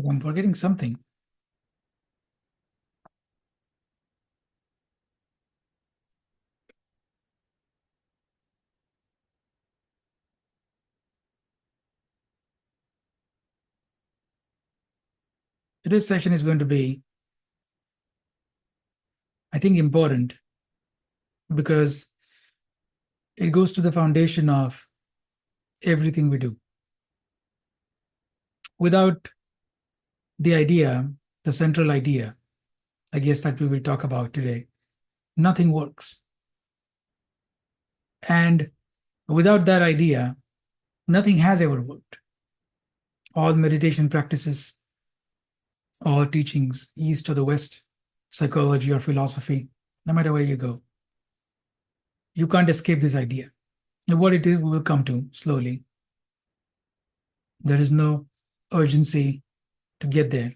I'm forgetting something. Today's session is going to be, I think, important because it goes to the foundation of everything we do. Without the idea, the central idea, I guess, that we will talk about today, nothing works. And without that idea, nothing has ever worked. All meditation practices, all teachings, east or the west, psychology or philosophy, no matter where you go, you can't escape this idea. And what it is, we will come to slowly. There is no urgency to get there.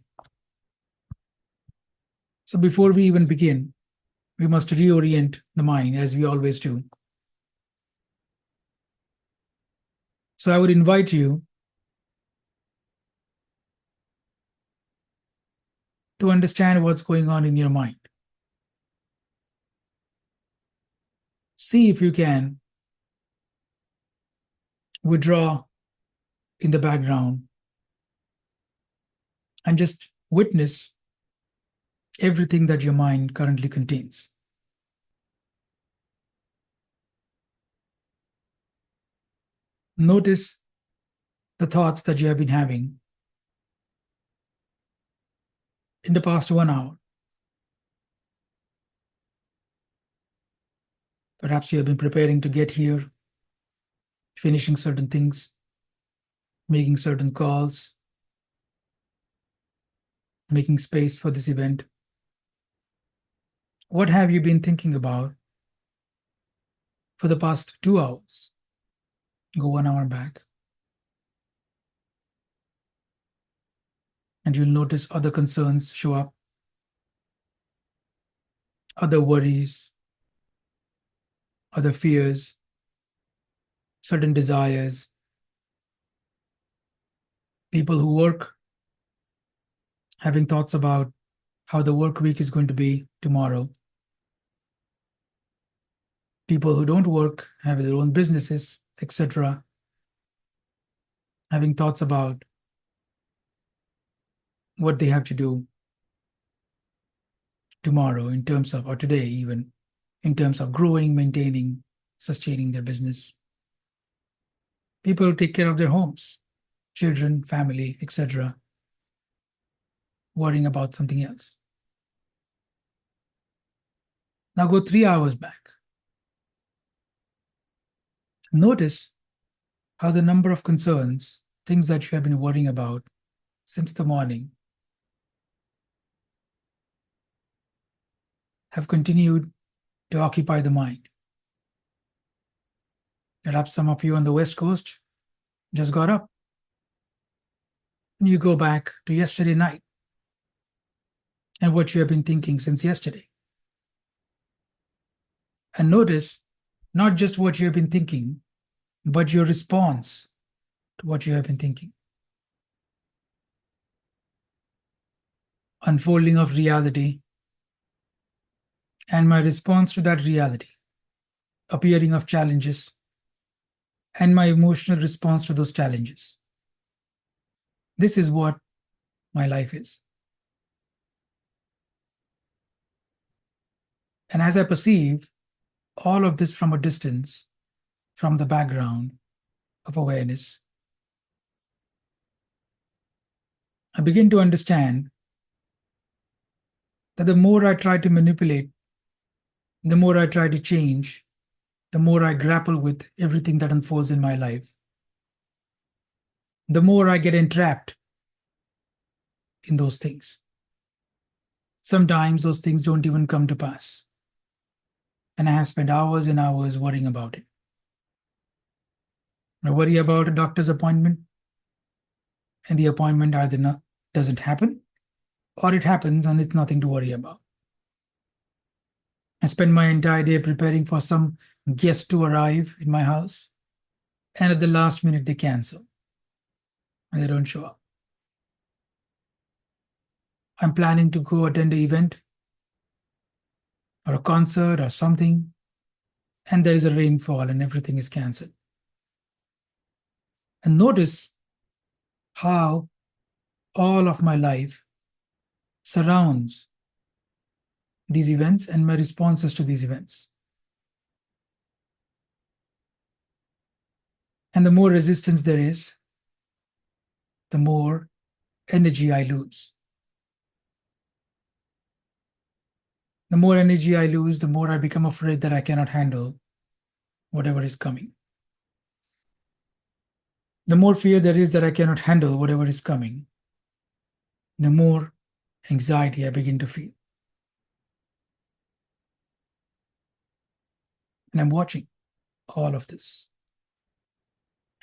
So before we even begin, we must reorient the mind as we always do. So I would invite you to understand what's going on in your mind. See if you can withdraw in the background and just witness everything that your mind currently contains. Notice the thoughts that you have been having in the past 1 hour. Perhaps you have been preparing to get here, finishing certain things, making certain calls, making space for this event. What have you been thinking about for the past 2 hours? Go 1 hour back. And you'll notice other concerns show up, other worries, other fears, certain desires. People who work having thoughts about how the work week is going to be tomorrow. People who don't work, have their own businesses, etc., having thoughts about what they have to do tomorrow in terms of, or today even, in terms of growing, maintaining, sustaining their business. People who take care of their homes, children, family, etc., worrying about something else. Now go 3 hours back. Notice how the number of concerns, things that you have been worrying about since the morning, have continued to occupy the mind. Perhaps some of you on the West Coast just got up. And you go back to yesterday night and what you have been thinking since yesterday. And notice not just what you have been thinking, but your response to what you have been thinking. Unfolding of reality and my response to that reality, appearing of challenges, and my emotional response to those challenges. This is what my life is. And as I perceive all of this from a distance, from the background of awareness, I begin to understand that the more I try to manipulate, the more I try to change, the more I grapple with everything that unfolds in my life, the more I get entrapped in those things. Sometimes those things don't even come to pass. And I have spent hours and hours worrying about it. I worry about a doctor's appointment, and the appointment either doesn't happen, or it happens and it's nothing to worry about. I spend my entire day preparing for some guest to arrive in my house, and at the last minute they cancel and they don't show up. I'm planning to go attend an event or a concert or something, and there is a rainfall and everything is cancelled. And notice how all of my life surrounds these events and my responses to these events. And the more resistance there is, the more energy I lose. The more energy I lose, the more I become afraid that I cannot handle whatever is coming. The more fear there is that I cannot handle whatever is coming, the more anxiety I begin to feel. And I'm watching all of this.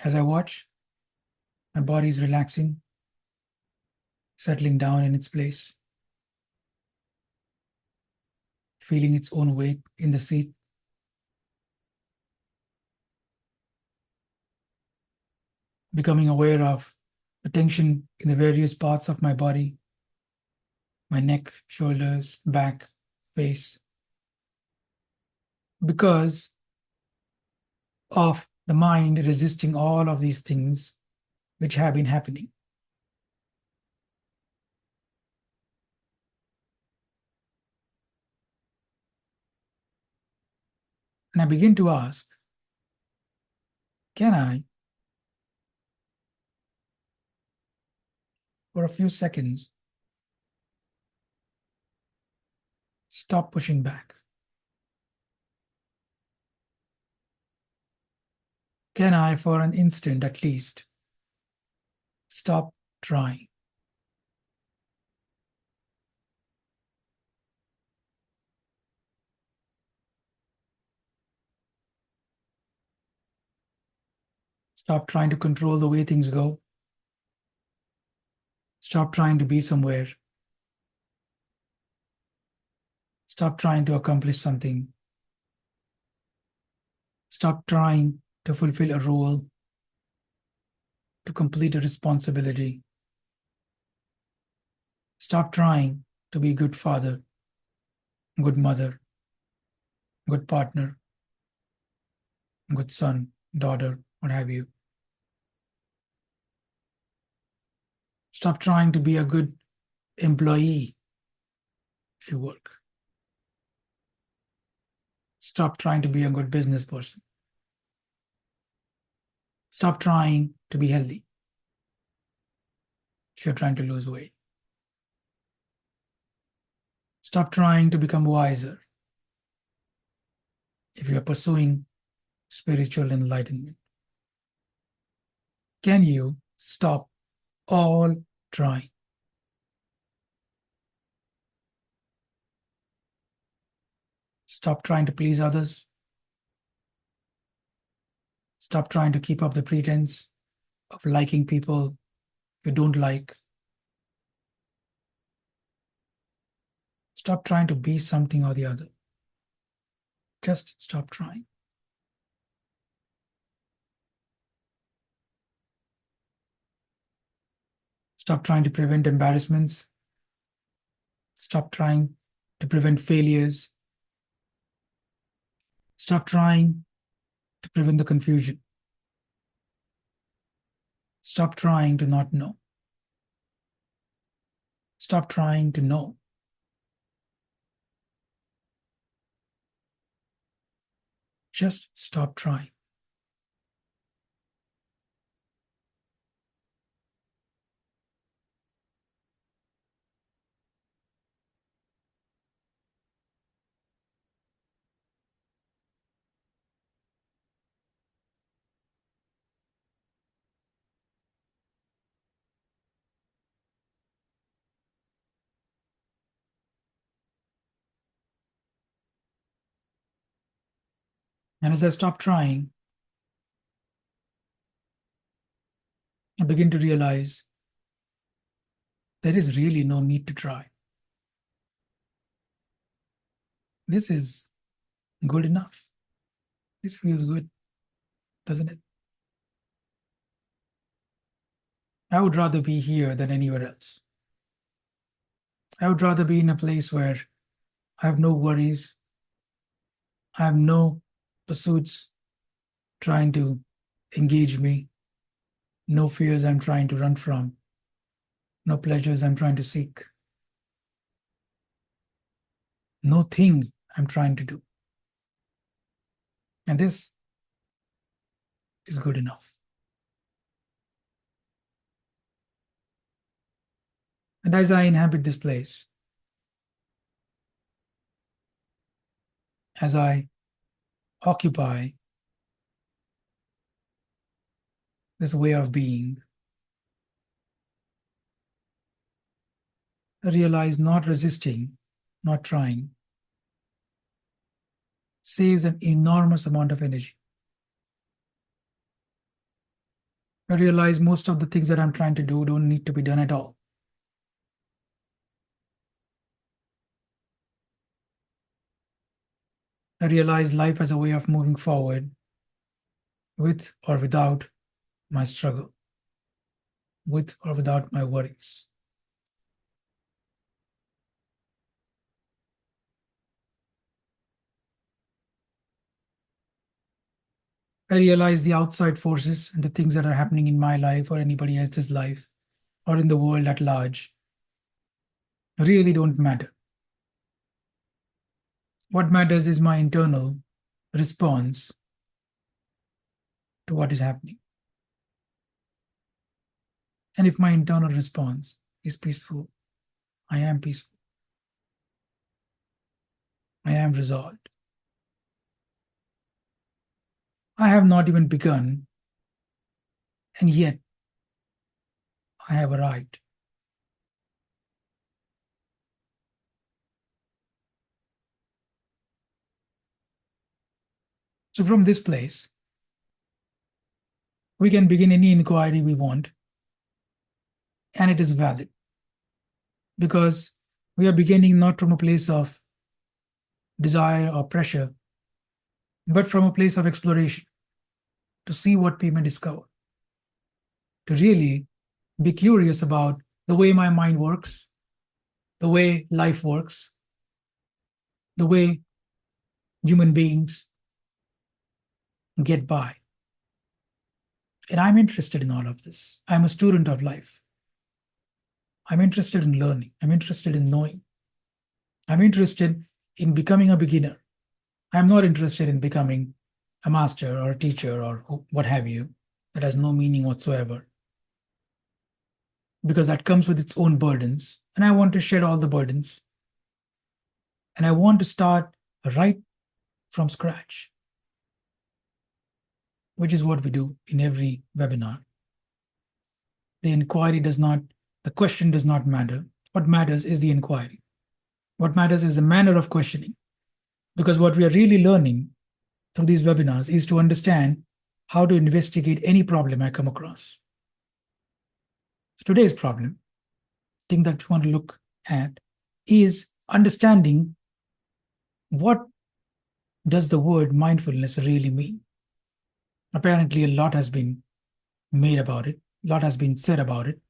As I watch, my body is relaxing, settling down in its place, feeling its own weight in the seat. Becoming aware of the tension in the various parts of my body, my neck, shoulders, back, face, because of the mind resisting all of these things which have been happening. And I begin to ask, can I, for a few seconds, stop pushing back? Can I, for an instant at least, stop trying? Stop trying to control the way things go. Stop trying to be somewhere. Stop trying to accomplish something. Stop trying to fulfill a role, to complete a responsibility. Stop trying to be a good father, good mother, good partner, good son, daughter, what have you. Stop trying to be a good employee if you work. Stop trying to be a good business person. Stop trying to be healthy if you're trying to lose weight. Stop trying to become wiser if you are pursuing spiritual enlightenment. Can you stop all trying? Stop trying to please others. Stop trying to keep up the pretense of liking people you don't like. Stop trying to be something or the other. Just stop trying. Stop trying to prevent embarrassments. Stop trying to prevent failures. Stop trying to prevent the confusion. Stop trying to not know. Stop trying to know. Just stop trying. And as I stop trying, I begin to realize there is really no need to try. This is good enough. This feels good, doesn't it? I would rather be here than anywhere else. I would rather be in a place where I have no worries, I have no pursuits trying to engage me, no fears I'm trying to run from, no pleasures I'm trying to seek, no thing I'm trying to do. And this is good enough. And as I inhabit this place, as I occupy this way of being, I realize not resisting, not trying, saves an enormous amount of energy. I realize most of the things that I'm trying to do don't need to be done at all. I realize life as a way of moving forward with or without my struggle, with or without my worries. I realize the outside forces and the things that are happening in my life or anybody else's life or in the world at large really don't matter. What matters is my internal response to what is happening. And if my internal response is peaceful, I am peaceful. I am resolved. I have not even begun, and yet I have arrived. So, from this place, we can begin any inquiry we want, and it is valid because we are beginning not from a place of desire or pressure, but from a place of exploration to see what we may discover, to really be curious about the way my mind works, the way life works, the way human beings get by. And I'm interested in all of this. I'm a student of life. I'm interested in learning. I'm interested in knowing. I'm interested in becoming a beginner. I'm not interested in becoming a master or a teacher or what have you. That has no meaning whatsoever because that comes with its own burdens. And I want to shed all the burdens. And I want to start right from scratch, which is what we do in every webinar. The question does not matter. What matters is the inquiry. What matters is the manner of questioning. Because what we are really learning through these webinars is to understand how to investigate any problem I come across. So today's problem, thing that we want to look at, is understanding what does the word mindfulness really mean. Apparently, a lot has been made about it, a lot has been said about it.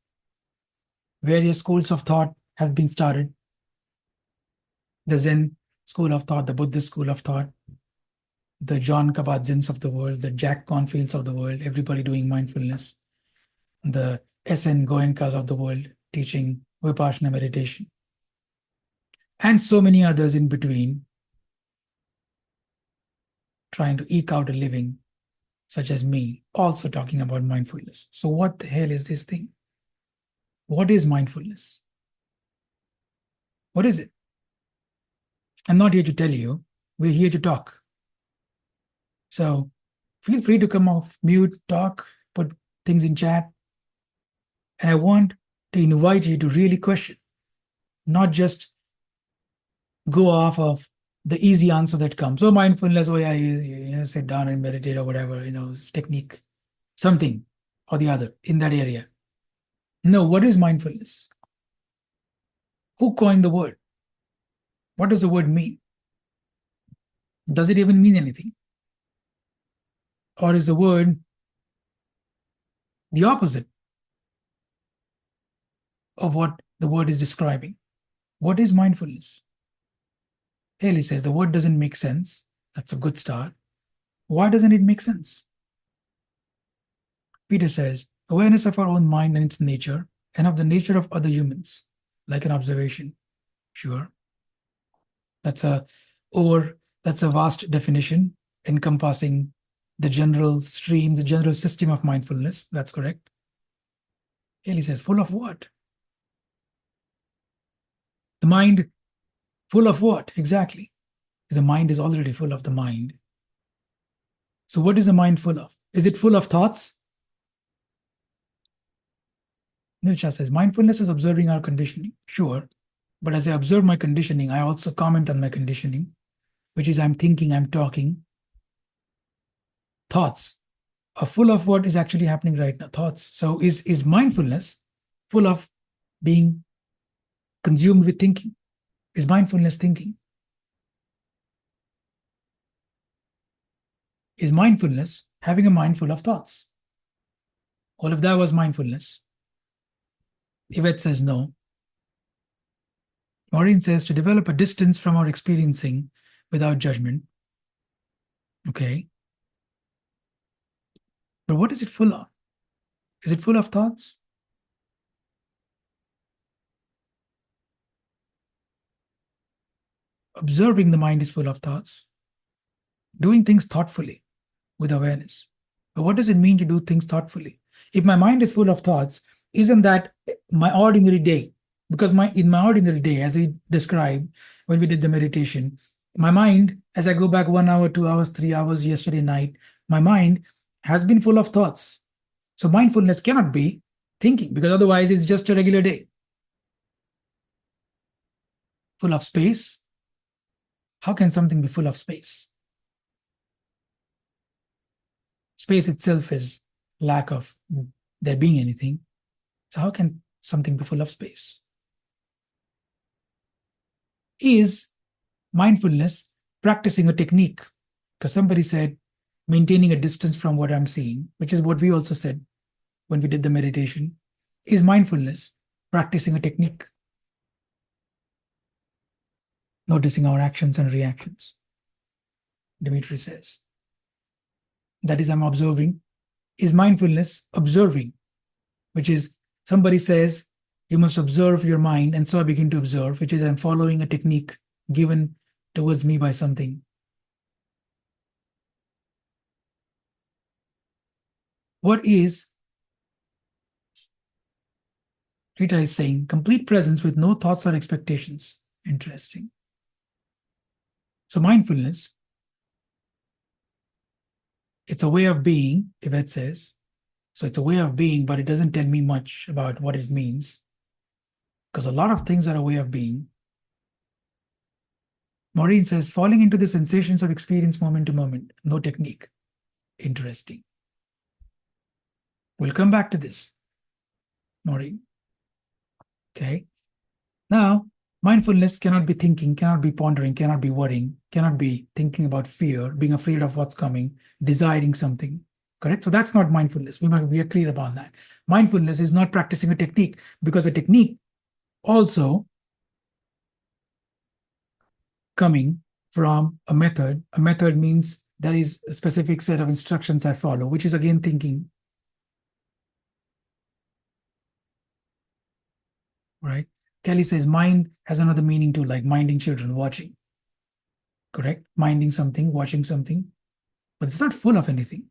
Various schools of thought have been started. The Zen school of thought, the Buddhist school of thought, the John Kabat-Zins of the world, the Jack Cornfields of the world, everybody doing mindfulness, the S.N. Goenkas of the world teaching Vipassana meditation, and so many others in between trying to eke out a living, such as me, also talking about mindfulness. So what the hell is this thing? What is mindfulness? What is it? I'm not here to tell you. We're here to talk. So feel free to come off mute, talk, put things in chat. And I want to invite you to really question, not just go off of the easy answer that comes. Oh, mindfulness, oh yeah, sit down and meditate or whatever, technique, something or the other in that area. No, what is mindfulness? Who coined the word? What does the word mean? Does it even mean anything? Or is the word the opposite of what the word is describing? What is mindfulness? Haley says the word doesn't make sense. That's a good start. Why doesn't it make sense? Peter says awareness of our own mind and its nature, and of the nature of other humans, like an observation. Sure. That's a over that's a vast definition encompassing the general stream, the general system of mindfulness. That's correct. Haley says, full of what? The mind, full of what? Exactly. The mind is already full of the mind. So, what is the mind full of? Is it full of thoughts? Nilsha says, mindfulness is observing our conditioning. Sure. But as I observe my conditioning, I also comment on my conditioning, which is I'm thinking, I'm talking. Thoughts are full of what is actually happening right now. Thoughts. So, is mindfulness full of being consumed with thinking? Is mindfulness thinking? Is mindfulness having a mind full of thoughts? All of that was mindfulness. Yvette says no. Maureen says to develop a distance from our experiencing without judgment. Okay. But what is it full of? Is it full of thoughts? Observing the mind is full of thoughts. Doing things thoughtfully with awareness. But what does it mean to do things thoughtfully? If my mind is full of thoughts, isn't that my ordinary day? Because in my ordinary day, as we described when we did the meditation, my mind, as I go back 1 hour, 2 hours, 3 hours yesterday night, my mind has been full of thoughts. So mindfulness cannot be thinking, because otherwise it's just a regular day. Full of space. How can something be full of space? Space itself is lack of there being anything. So how can something be full of space? Is mindfulness practicing a technique? Because somebody said maintaining a distance from what I'm seeing, which is what we also said when we did the meditation. Is mindfulness practicing a technique? Noticing our actions and reactions. Dimitri says. That is, I'm observing. Is mindfulness observing? Which is, somebody says, you must observe your mind. And so I begin to observe, which is, I'm following a technique given towards me by something. What is, Rita is saying, complete presence with no thoughts or expectations. Interesting. So mindfulness, it's a way of being, Yvette says. So it's a way of being, but it doesn't tell me much about what it means. Because a lot of things are a way of being. Maureen says, falling into the sensations of experience moment to moment, no technique. Interesting. We'll come back to this, Maureen. Okay. Now, mindfulness cannot be thinking, cannot be pondering, cannot be worrying, cannot be thinking about fear, being afraid of what's coming, desiring something. Correct? So that's not mindfulness. We are clear about that. Mindfulness is not practicing a technique, because a technique also coming from a method. A method means there is a specific set of instructions I follow, which is again thinking. Right? Kelly says mind has another meaning too, like minding children, watching. Correct? Minding something, watching something, but it's not full of anything.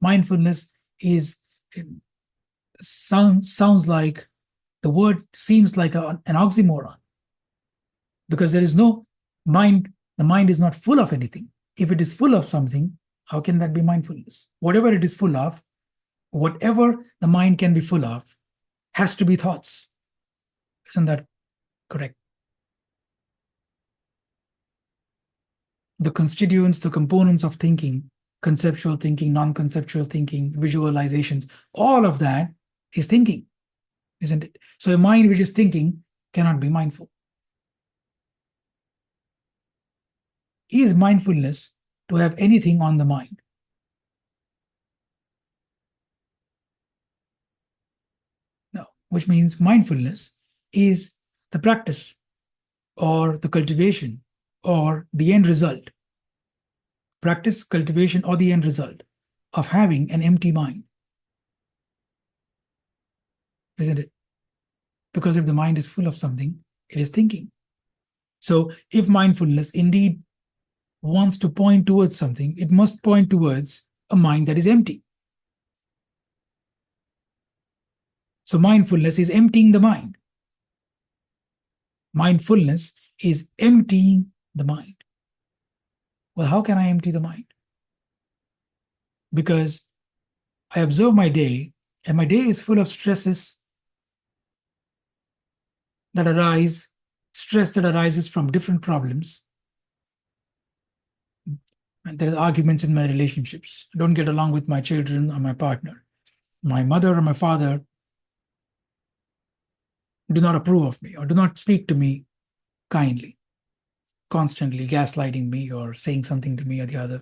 Mindfulness is sounds like the word seems like an oxymoron, because there is no mind. The mind is not full of anything. If it is full of something, how can that be mindfulness? Whatever it is full of, whatever the mind can be full of, has to be thoughts. Isn't that correct? The constituents, the components of thinking, conceptual thinking, non-conceptual thinking, visualizations, all of that is thinking, isn't it? So a mind which is thinking cannot be mindful. Is mindfulness to have anything on the mind? No, which means mindfulness is the practice or the cultivation or the end result, practice, cultivation, or the end result of having an empty mind, isn't it? Because if the mind is full of something, it is thinking. So if mindfulness indeed wants to point towards something, it must point towards a mind that is empty. So mindfulness is emptying the mind. Mindfulness is emptying the mind. Well, how can I empty the mind? Because I observe my day, and my day is full of stresses that arise, stress that arises from different problems. And there are arguments in my relationships. I don't get along with my children or my partner. My mother or my father do not approve of me or do not speak to me kindly, constantly gaslighting me or saying something to me or the other.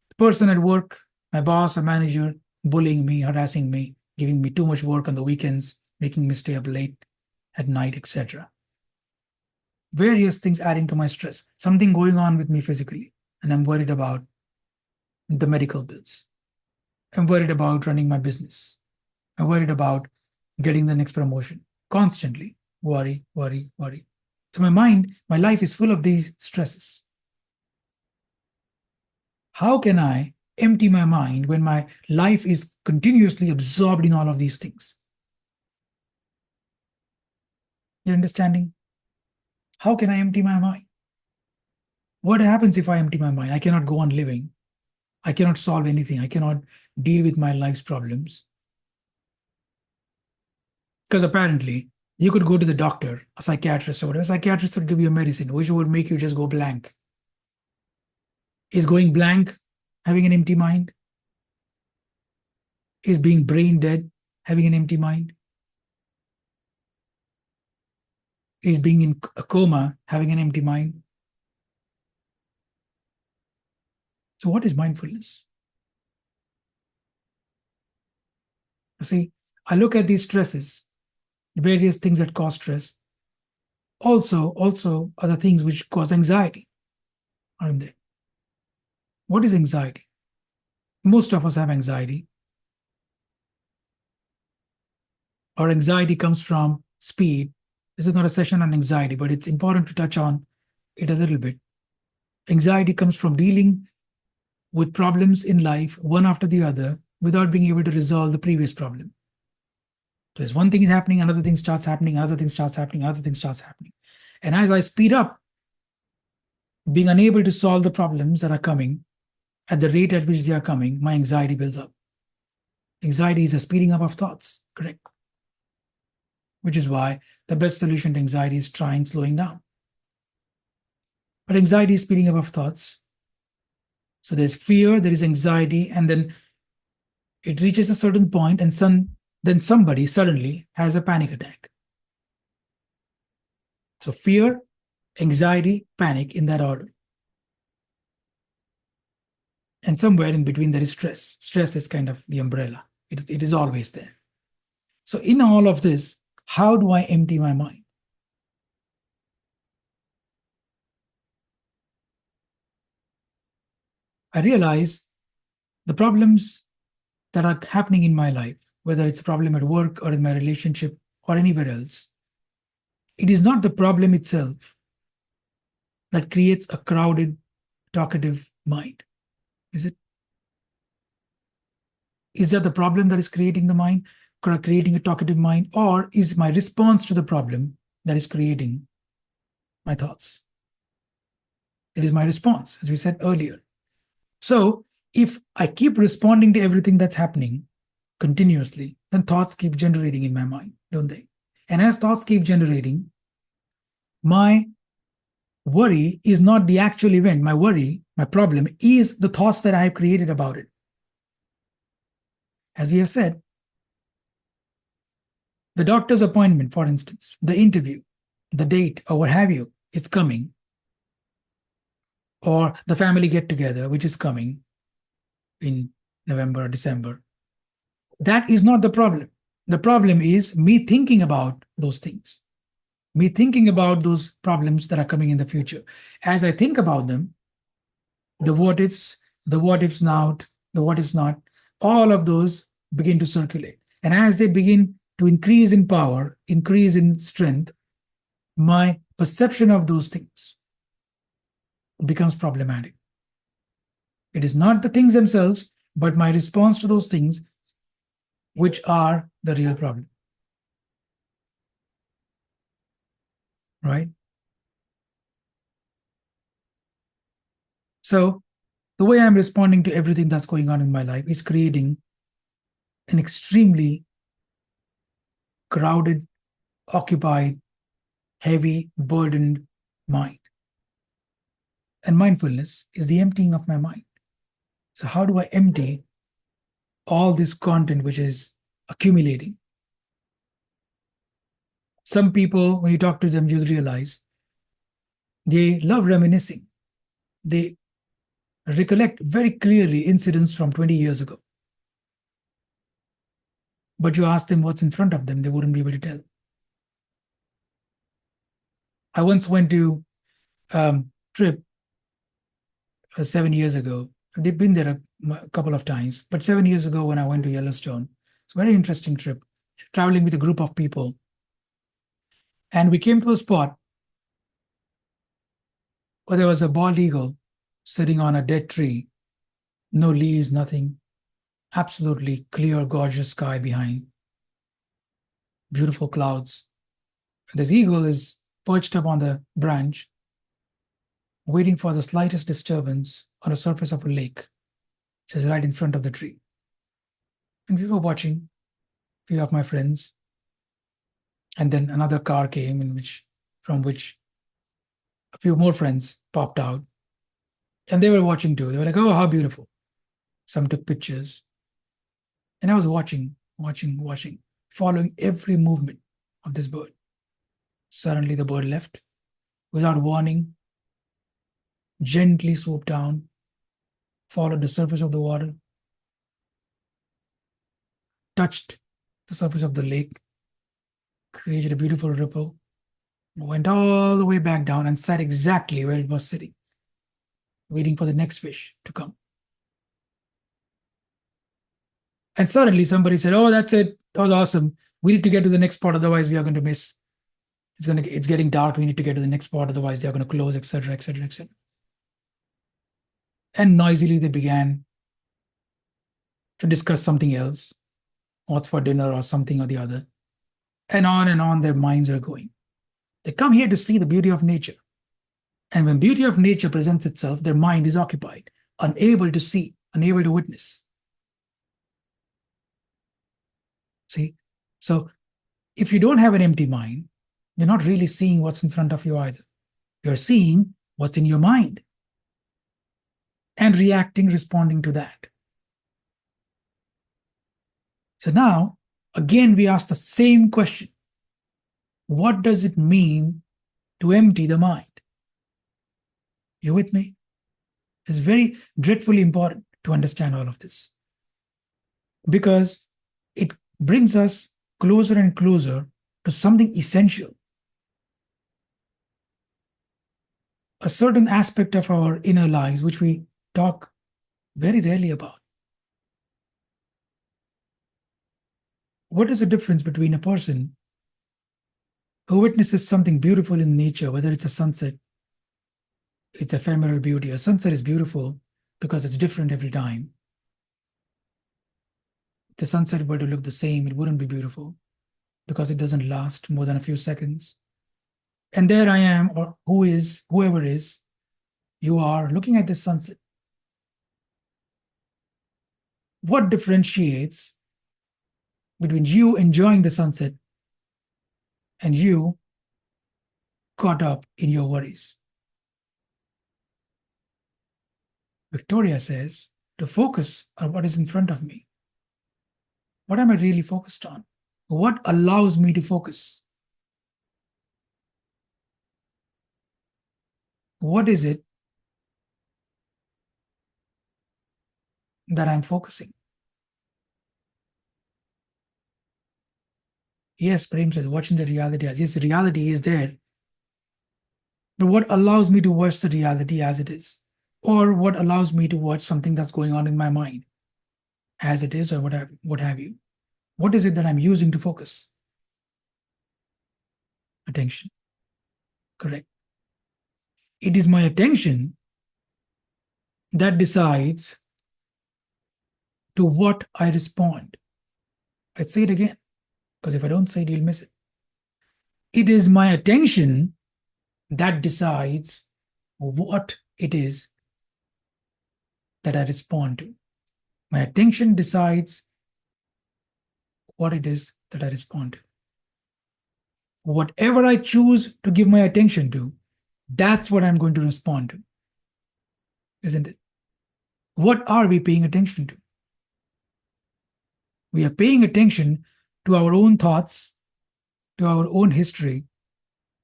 The person at work, my boss or manager, bullying me, harassing me, giving me too much work on the weekends, making me stay up late at night, etc. Various things adding to my stress, something going on with me physically, and I'm worried about the medical bills. I'm worried about running my business. I'm worried about getting the next promotion. Constantly worry, worry, worry. So my mind, my life is full of these stresses. How can I empty my mind when my life is continuously absorbed in all of these things? You're understanding? How can I empty my mind? What happens if I empty my mind? I cannot go on living. I cannot solve anything. I cannot deal with my life's problems. Because apparently, you could go to the doctor, a psychiatrist or whatever. A psychiatrist would give you a medicine, which would make you just go blank. Is going blank having an empty mind? Is being brain dead having an empty mind? Is being in a coma having an empty mind? So, what is mindfulness? You see, I look at these stresses, various things that cause stress, also other things which cause anxiety, aren't they? What is anxiety? Most of us have anxiety. Our anxiety comes from speed. This is not a session on anxiety, but it's important to touch on it a little bit. Anxiety comes from dealing with problems in life, one after the other, without being able to resolve the previous problem. There's one thing is happening, another thing starts happening, another thing starts happening, another thing starts happening. And as I speed up, being unable to solve the problems that are coming at the rate at which they are coming, my anxiety builds up. Anxiety is a speeding up of thoughts, correct? Which is why the best solution to anxiety is trying slowing down. But anxiety is speeding up of thoughts. So there's fear, there is anxiety, and then it reaches a certain point, and then somebody suddenly has a panic attack. So fear, anxiety, panic in that order. And somewhere in between there is stress. Stress is kind of the umbrella. It is always there. So in all of this, how do I empty my mind? I realize the problems that are happening in my life, whether it's a problem at work or in my relationship or anywhere else, it is not the problem itself that creates a crowded, talkative mind, is it? Is that the problem that is creating the mind, creating a talkative mind, or is my response to the problem that is creating my thoughts? It is my response, as we said earlier. So if I keep responding to everything that's happening continuously, then thoughts keep generating in my mind, don't they? And as thoughts keep generating, my worry is not the actual event. My worry, my problem is the thoughts that I have created about it. As we have said, the doctor's appointment, for instance, the interview, the date, or what have you, is coming, or the family get together, which is coming in November or December. That is not the problem. The problem is me thinking about those things. Me thinking about those problems that are coming in the future. As I think about them, the what ifs not, the what ifs not, all of those begin to circulate. And as they begin to increase in power, increase in strength, my perception of those things becomes problematic. It is not the things themselves, but my response to those things, which are the real problem, right? So, the way I'm responding to everything that's going on in my life is creating an extremely crowded, occupied, heavy, burdened mind. And mindfulness is the emptying of my mind. So, how do I empty all this content which is accumulating? Some people, when you talk to them, you'll realize they love reminiscing. They recollect very clearly incidents from 20 years ago. But you ask them what's in front of them, they wouldn't be able to tell. I once went to trip 7 years ago. They've been there a couple of times, but 7 years ago when I went to Yellowstone, it's a very interesting trip, traveling with a group of people. And we came to a spot where there was a bald eagle sitting on a dead tree, no leaves, nothing, absolutely clear, gorgeous sky behind, beautiful clouds. This eagle is perched up on the branch, waiting for the slightest disturbance on the surface of a lake, which is right in front of the tree. And we were watching, a few of my friends, and then another car came from which a few more friends popped out, and they were watching too. They were like, "Oh, how beautiful!" Some took pictures, and I was watching, following every movement of this bird. Suddenly, the bird left without warning, gently swooped down, followed the surface of the water, touched the surface of the lake, created a beautiful ripple, went all the way back down, and sat exactly where it was sitting, waiting for the next fish to come. And suddenly somebody said, "Oh, that's it. That was awesome. We need to get to the next spot, otherwise we are going to miss. It's getting dark. We need to get to the next spot, otherwise they are going to close, etc., etc., etc." And noisily they began to discuss something else, what's for dinner or something or the other. And on their minds are going. They come here to see the beauty of nature. And when beauty of nature presents itself, their mind is occupied, unable to see, unable to witness. See? So if you don't have an empty mind, you're not really seeing what's in front of you either. You're seeing what's in your mind and reacting, responding to that. So now, again, we ask the same question. What does it mean to empty the mind? You with me? It's very dreadfully important to understand all of this because it brings us closer and closer to something essential, a certain aspect of our inner lives which we talk very rarely about. What is the difference between a person who witnesses something beautiful in nature, whether it's a sunset, it's ephemeral beauty. A sunset is beautiful because it's different every time. If the sunset were to look the same, it wouldn't be beautiful because it doesn't last more than a few seconds. And there I am, or whoever is, you are looking at this sunset. What differentiates between you enjoying the sunset and you caught up in your worries? Victoria says to focus on what is in front of me. What am I really focused on? What allows me to focus? What is it that I'm focusing? Yes, Prem says, watching the reality as yes, reality is there. But what allows me to watch the reality as it is? Or what allows me to watch something that's going on in my mind as it is, or what have you? What is it that I'm using to focus? Attention. Correct. It is my attention that decides to what I respond. I'd say it again, because if I don't say it, you'll miss it. It is my attention that decides what it is that I respond to. My attention decides what it is that I respond to. Whatever I choose to give my attention to, that's what I'm going to respond to, isn't it? What are we paying attention to? We are paying attention to our own thoughts, to our own history,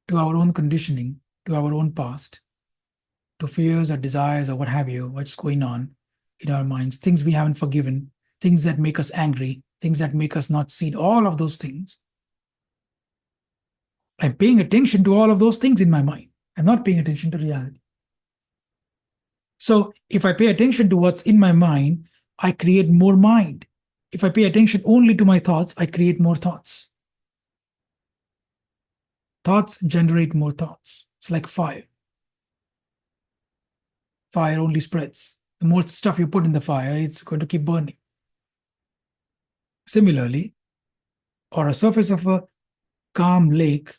to our own conditioning, to our own past, to fears or desires or what have you, what's going on in our minds, things we haven't forgiven, things that make us angry, things that make us not see all of those things. I'm paying attention to all of those things in my mind. I'm not paying attention to reality. So if I pay attention to what's in my mind, I create more mind. If I pay attention only to my thoughts, I create more thoughts. Thoughts generate more thoughts. It's like fire. Fire only spreads. The more stuff you put in the fire, it's going to keep burning. Similarly, or a surface of a calm lake,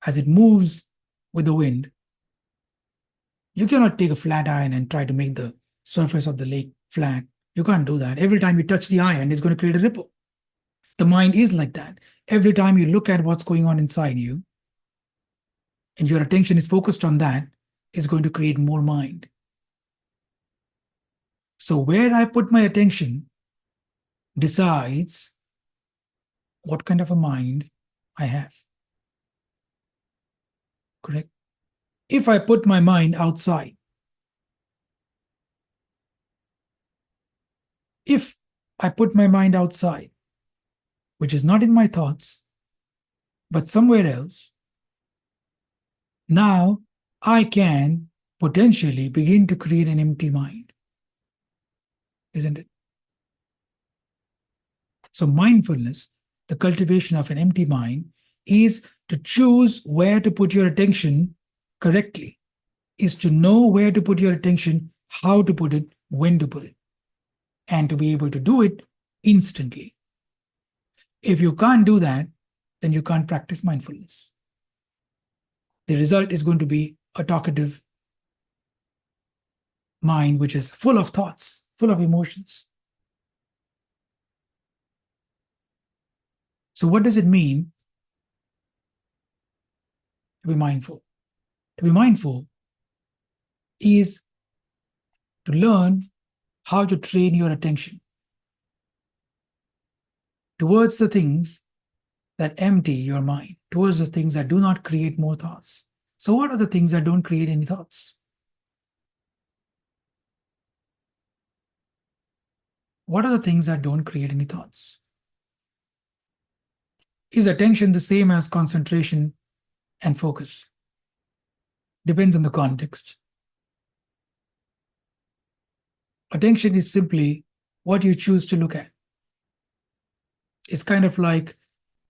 as it moves with the wind, you cannot take a flat iron and try to make the surface of the lake flat. You can't do that. Every time you touch the iron, it's going to create a ripple. The mind is like that. Every time you look at what's going on inside you, and your attention is focused on that, it's going to create more mind. So, where I put my attention decides what kind of a mind I have. Correct? If I put my mind outside, if I put my mind outside, which is not in my thoughts, but somewhere else, now I can potentially begin to create an empty mind, isn't it? So, mindfulness, the cultivation of an empty mind, is to choose where to put your attention correctly, is to know where to put your attention, how to put it, when to put it, and to be able to do it instantly. If you can't do that, then you can't practice mindfulness. The result is going to be a talkative mind, which is full of thoughts, full of emotions. So, what does it mean to be mindful? To be mindful is to learn how to train your attention towards the things that empty your mind, towards the things that do not create more thoughts. So, what are the things that don't create any thoughts? What are the things that don't create any thoughts? Is attention the same as concentration and focus? Depends on the context. Attention is simply what you choose to look at. It's kind of like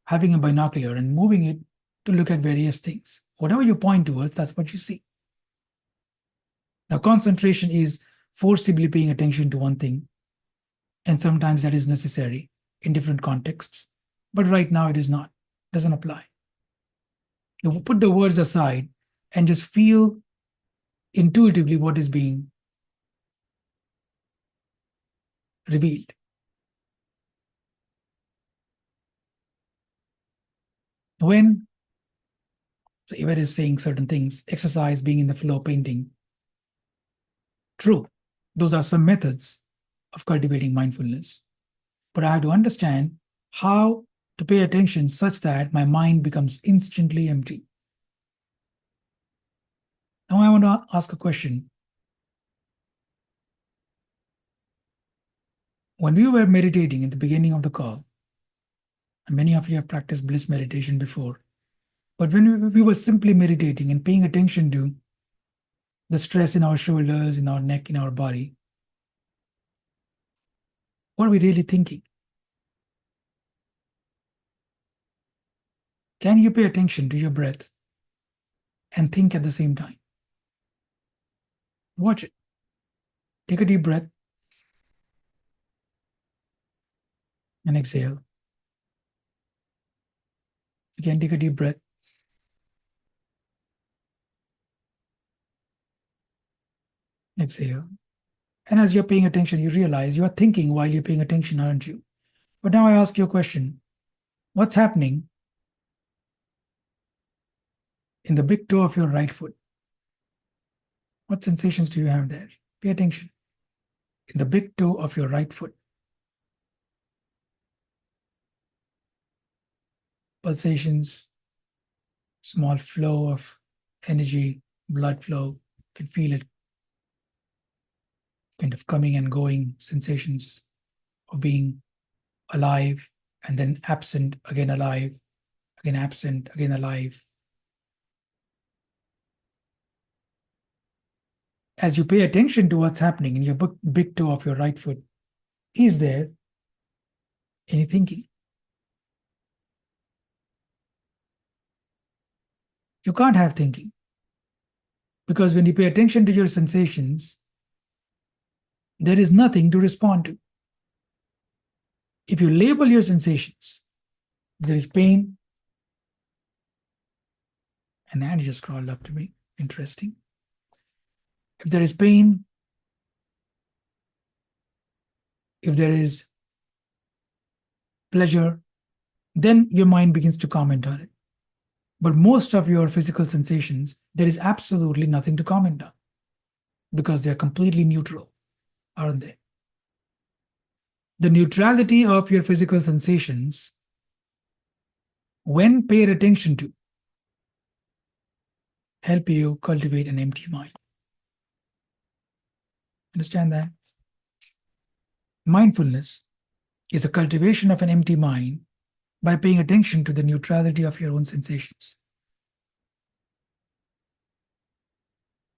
having a binocular and moving it to look at various things. Whatever you point towards, that's what you see. Now, concentration is forcibly paying attention to one thing, and sometimes that is necessary in different contexts. But right now, it is not, doesn't apply. You put the words aside and just feel intuitively what is being revealed. When, so Yvette is saying certain things, exercise, being in the flow, painting. True, those are some methods of cultivating mindfulness. But I have to understand how to pay attention such that my mind becomes instantly empty. Now I want to ask a question. When we were meditating at the beginning of the call, Many of you have practiced bliss meditation before. But when we were simply meditating and paying attention to the stress in our shoulders, in our neck, in our body, what are we really thinking? Can you pay attention to your breath and think at the same time? Watch it. Take a deep breath and exhale. Again, take a deep breath. Exhale. And as you're paying attention, you realize you are thinking while you're paying attention, aren't you? But now I ask you a question. What's happening in the big toe of your right foot? What sensations do you have there? Pay attention. In the big toe of your right foot. Pulsations, small flow of energy, blood flow. You can feel it kind of coming and going, sensations of being alive and then absent, again alive, again absent, again alive. As you pay attention to what's happening in your big toe of your right foot, is there any thinking? You can't have thinking. Because when you pay attention to your sensations, there is nothing to respond to. If you label your sensations, there is pain, and Annie just crawled up to me. Interesting. If there is pain, if there is pleasure, then your mind begins to comment on it. But most of your physical sensations, there is absolutely nothing to comment on because they're completely neutral, aren't they? The neutrality of your physical sensations, when paid attention to, help you cultivate an empty mind. Understand that? Mindfulness is a cultivation of an empty mind by paying attention to the neutrality of your own sensations.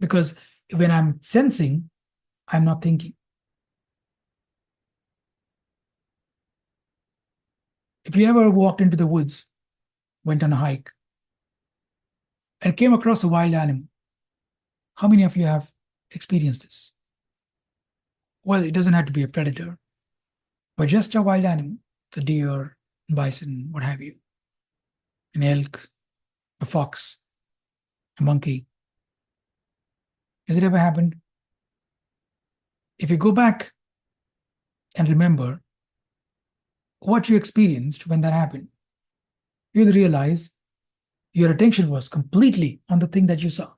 Because when I'm sensing, I'm not thinking. If you ever walked into the woods, went on a hike, and came across a wild animal, how many of you have experienced this? Well, it doesn't have to be a predator, but just a wild animal. It's a deer, bison, what have you. An elk, a fox, a monkey. Has it ever happened? If you go back and remember what you experienced when that happened, you'll realize your attention was completely on the thing that you saw.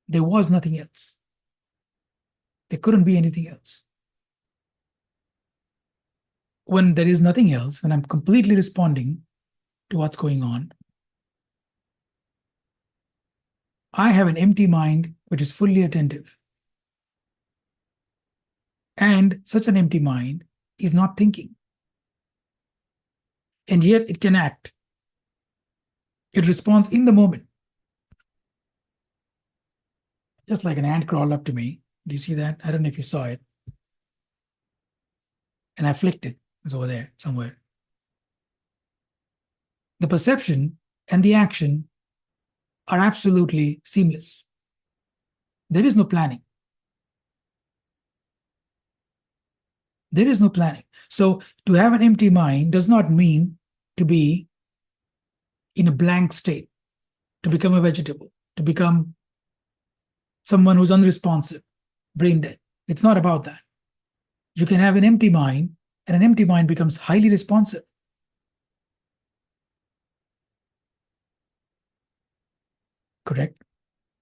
There was nothing else. There couldn't be anything else. When there is nothing else, when I'm completely responding to what's going on, I have an empty mind which is fully attentive. And such an empty mind is not thinking. And yet it can act. It responds in the moment. Just like an ant crawled up to me. Do you see that? I don't know if you saw it. And I flicked it. It was over there somewhere. The perception and the action are absolutely seamless. There is no planning. There is no planning. So to have an empty mind does not mean to be in a blank state, to become a vegetable, to become someone who's unresponsive, brain dead. It's not about that. You can have an empty mind, and an empty mind becomes highly responsive. Correct?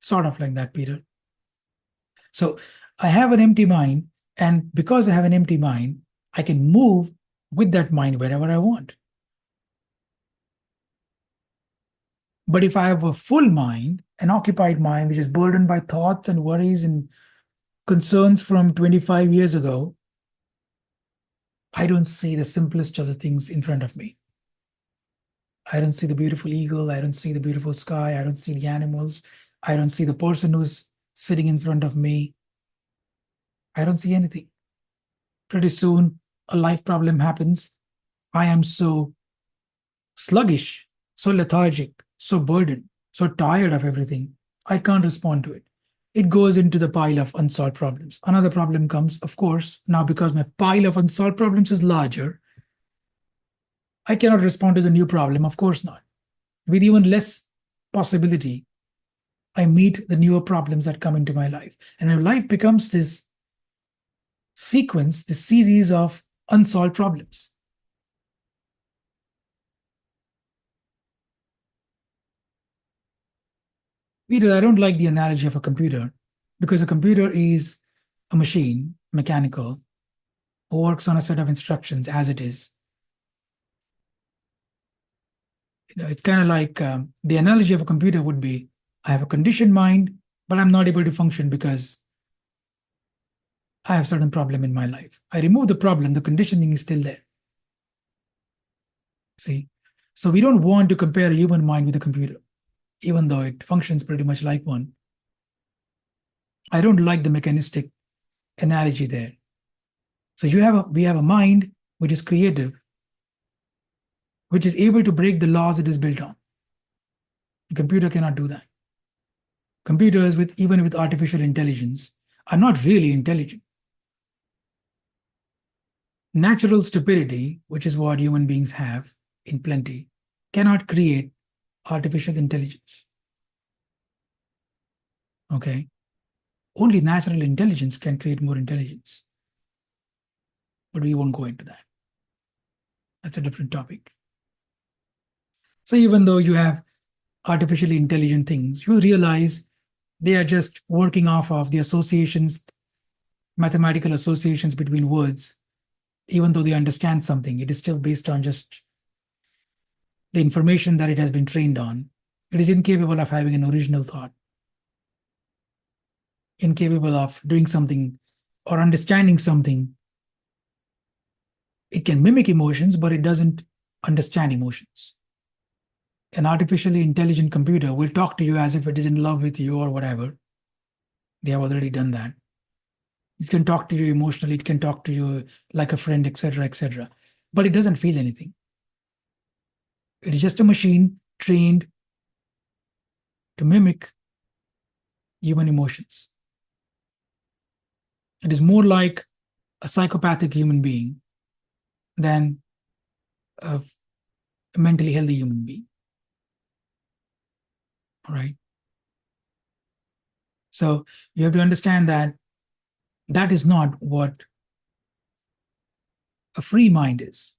Sort of like that, Peter. So I have an empty mind, and because I have an empty mind, I can move with that mind wherever I want. But if I have a full mind, an occupied mind, which is burdened by thoughts and worries and concerns from 25 years ago, I don't see the simplest of the things in front of me. I don't see the beautiful eagle. I don't see the beautiful sky. I don't see the animals. I don't see the person who's sitting in front of me. I don't see anything. Pretty soon, a life problem happens. I am so sluggish, so lethargic, so burdened, so tired of everything. I can't respond to it. It goes into the pile of unsolved problems. Another problem comes, of course, now because my pile of unsolved problems is larger, I cannot respond to the new problem, of course not. With even less possibility, I meet the newer problems that come into my life. And my life becomes this sequence, this series of unsolved problems. Peter, I don't like the analogy of a computer because a computer is a machine, mechanical, who works on a set of instructions as it is. It's kind of like the analogy of a computer would be I have a conditioned mind, but I'm not able to function because I have certain problem in my life. I remove the problem, the conditioning is still there. See? So we don't want to compare a human mind with a computer, even though it functions pretty much like one. I don't like the mechanistic analogy there. So we have a mind which is creative, which is able to break the laws it is built on. A computer cannot do that. Computers, with even with artificial intelligence, are not really intelligent. Natural stupidity, which is what human beings have in plenty, cannot create artificial intelligence. Okay? Only natural intelligence can create more intelligence. But we won't go into that. That's a different topic. So even though you have artificially intelligent things, you realize they are just working off of the associations, mathematical associations between words. Even though they understand something, it is still based on just the information that it has been trained on. It is incapable of having an original thought, incapable of doing something or understanding something. It can mimic emotions, but it doesn't understand emotions. An artificially intelligent computer will talk to you as if it is in love with you or whatever. They have already done that. It can talk to you emotionally, it can talk to you like a friend, etc., etc. But it doesn't feel anything. It is just a machine trained to mimic human emotions. It is more like a psychopathic human being than a mentally healthy human being. All right. So you have to understand that that is not what a free mind is.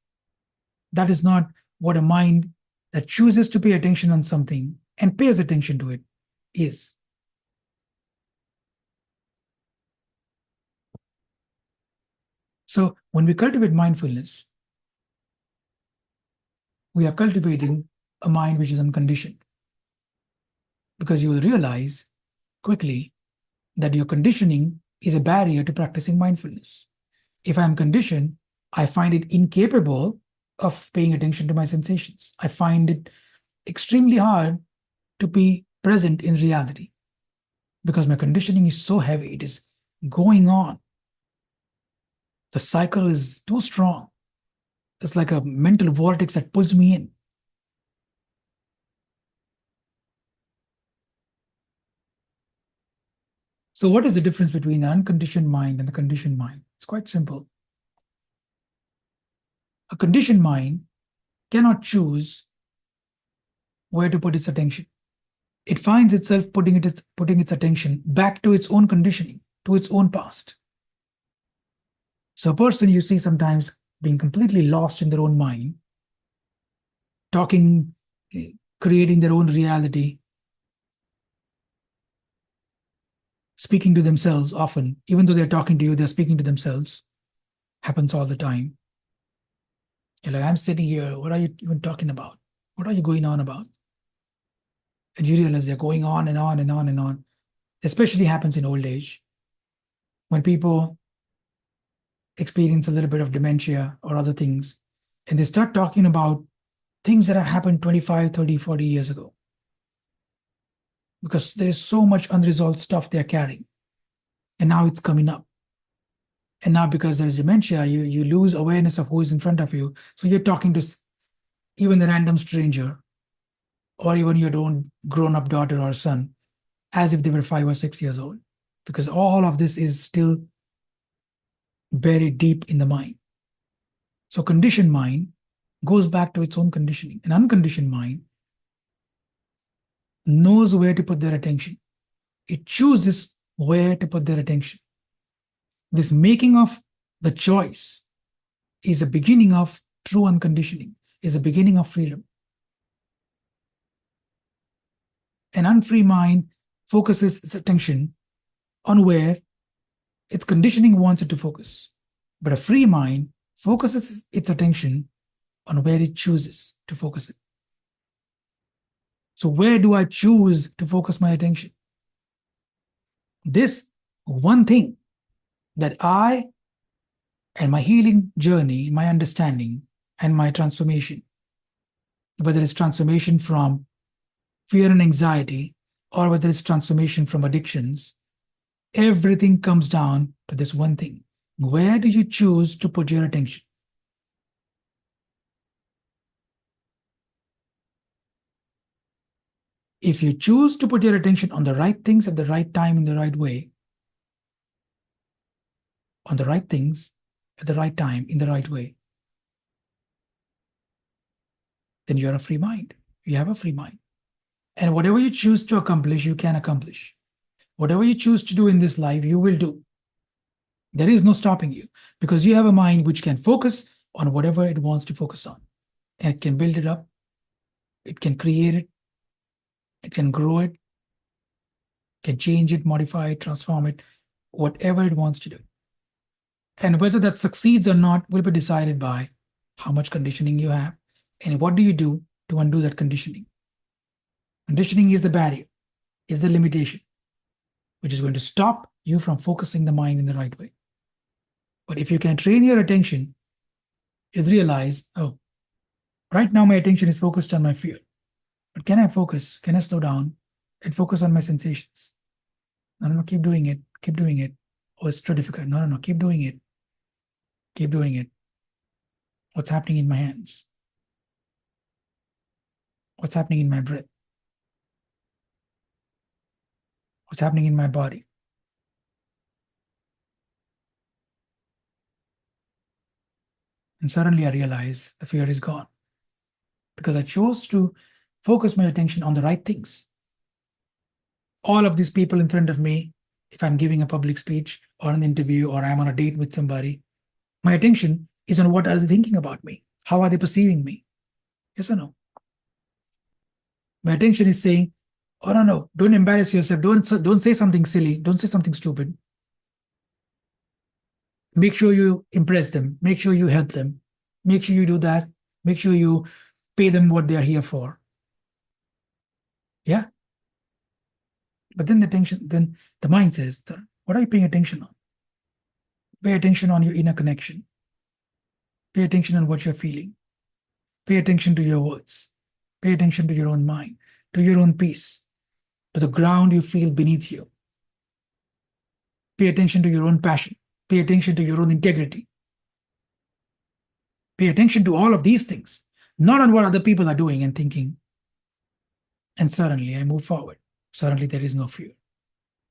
That is not what a mind that chooses to pay attention on something and pays attention to it is. So when we cultivate mindfulness, we are cultivating a mind which is unconditioned. Because you will realize quickly that your conditioning is a barrier to practicing mindfulness. If I'm conditioned, I find it incapable of paying attention to my sensations. I find it extremely hard to be present in reality because my conditioning is so heavy. It is going on. The cycle is too strong. It's like a mental vortex that pulls me in. So, what is the difference between the unconditioned mind and the conditioned mind? It's quite simple. A conditioned mind cannot choose where to put its attention. It finds itself putting its attention back to its own conditioning, to its own past. So a person you see sometimes being completely lost in their own mind, talking, creating their own reality, speaking to themselves often, even though they're talking to you, they're speaking to themselves. Happens all the time. You're like, I'm sitting here, what are you even talking about? What are you going on about? And you realize they're going on and on and on and on. Especially happens in old age when people experience a little bit of dementia or other things, and they start talking about things that have happened 25, 30, 40 years ago, because there's so much unresolved stuff they're carrying. And now it's coming up. And now, because there's dementia, you lose awareness of who is in front of you. So you're talking to even a random stranger, or even your own grown up daughter or son, as if they were 5 or 6 years old, because all of this is still buried deep in the mind. So, conditioned mind goes back to its own conditioning. An unconditioned mind knows where to put their attention, it chooses where to put their attention. This making of the choice is a beginning of true unconditioning, is a beginning of freedom. An unfree mind focuses its attention on where its conditioning wants it to focus. But a free mind focuses its attention on where it chooses to focus it. So, where do I choose to focus my attention? This one thing that I and my healing journey, my understanding, and my transformation, whether it's transformation from fear and anxiety, or whether it's transformation from addictions, everything comes down to this one thing. Where do you choose to put your attention? If you choose to put your attention on the right things at the right time in the right way, on the right things at the right time in the right way, then you're a free mind. You have a free mind. And whatever you choose to accomplish, you can accomplish. Whatever you choose to do in this life, you will do. There is no stopping you, because you have a mind which can focus on whatever it wants to focus on. And it can build it up, it can create it, it can grow it, can change it, modify it, transform it, whatever it wants to do. And whether that succeeds or not will be decided by how much conditioning you have and what do you do to undo that conditioning. Conditioning is the barrier, is the limitation, which is going to stop you from focusing the mind in the right way. But if you can train your attention, you'll realize, oh, right now my attention is focused on my fear. But can I focus? Can I slow down and focus on my sensations? No, no, no, keep doing it. Keep doing it. Oh, it's too difficult. No, no, no, keep doing it. Keep doing it. What's happening in my hands? What's happening in my breath? What's happening in my body? And suddenly I realize the fear is gone, because I chose to focus my attention on the right things. All of these people in front of me, if I'm giving a public speech or an interview or I'm on a date with somebody, my attention is on what are they thinking about me? How are they perceiving me? Yes or no? My attention is saying, oh, no, no, don't embarrass yourself. Don't say something silly. Don't say something stupid. Make sure you impress them. Make sure you help them. Make sure you do that. Make sure you pay them what they are here for. Yeah. But then then the mind says, what are you paying attention on? Pay attention on your inner connection. Pay attention on what you're feeling. Pay attention to your words. Pay attention to your own mind, to your own peace, to the ground you feel beneath you. Pay attention to your own passion. Pay attention to your own integrity. Pay attention to all of these things, not on what other people are doing and thinking. And suddenly I move forward. Suddenly there is no fear.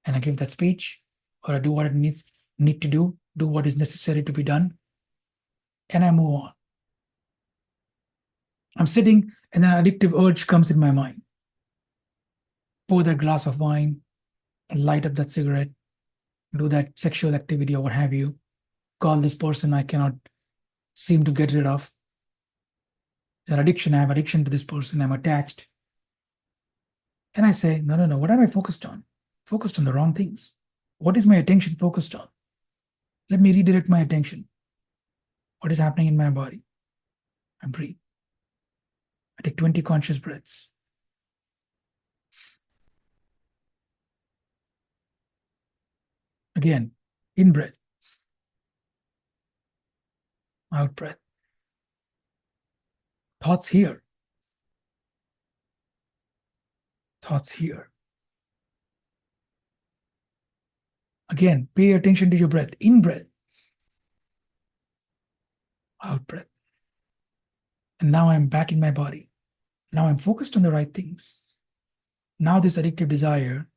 And I give that speech, or I do what it need to do what is necessary to be done, and I move on. I'm sitting, and an addictive urge comes in my mind. Pour that glass of wine, light up that cigarette, do that sexual activity or what have you. Call this person I cannot seem to get rid of. An addiction, I have addiction to this person, I'm attached. And I say, no, no, no, what am I focused on? Focused on the wrong things. What is my attention focused on? Let me redirect my attention. What is happening in my body? I breathe. I take 20 conscious breaths. Again, in breath. Out breath. Thoughts here. Thoughts here. Again, pay attention to your breath. In breath. Out breath. And now I'm back in my body. Now I'm focused on the right things. Now this addictive desire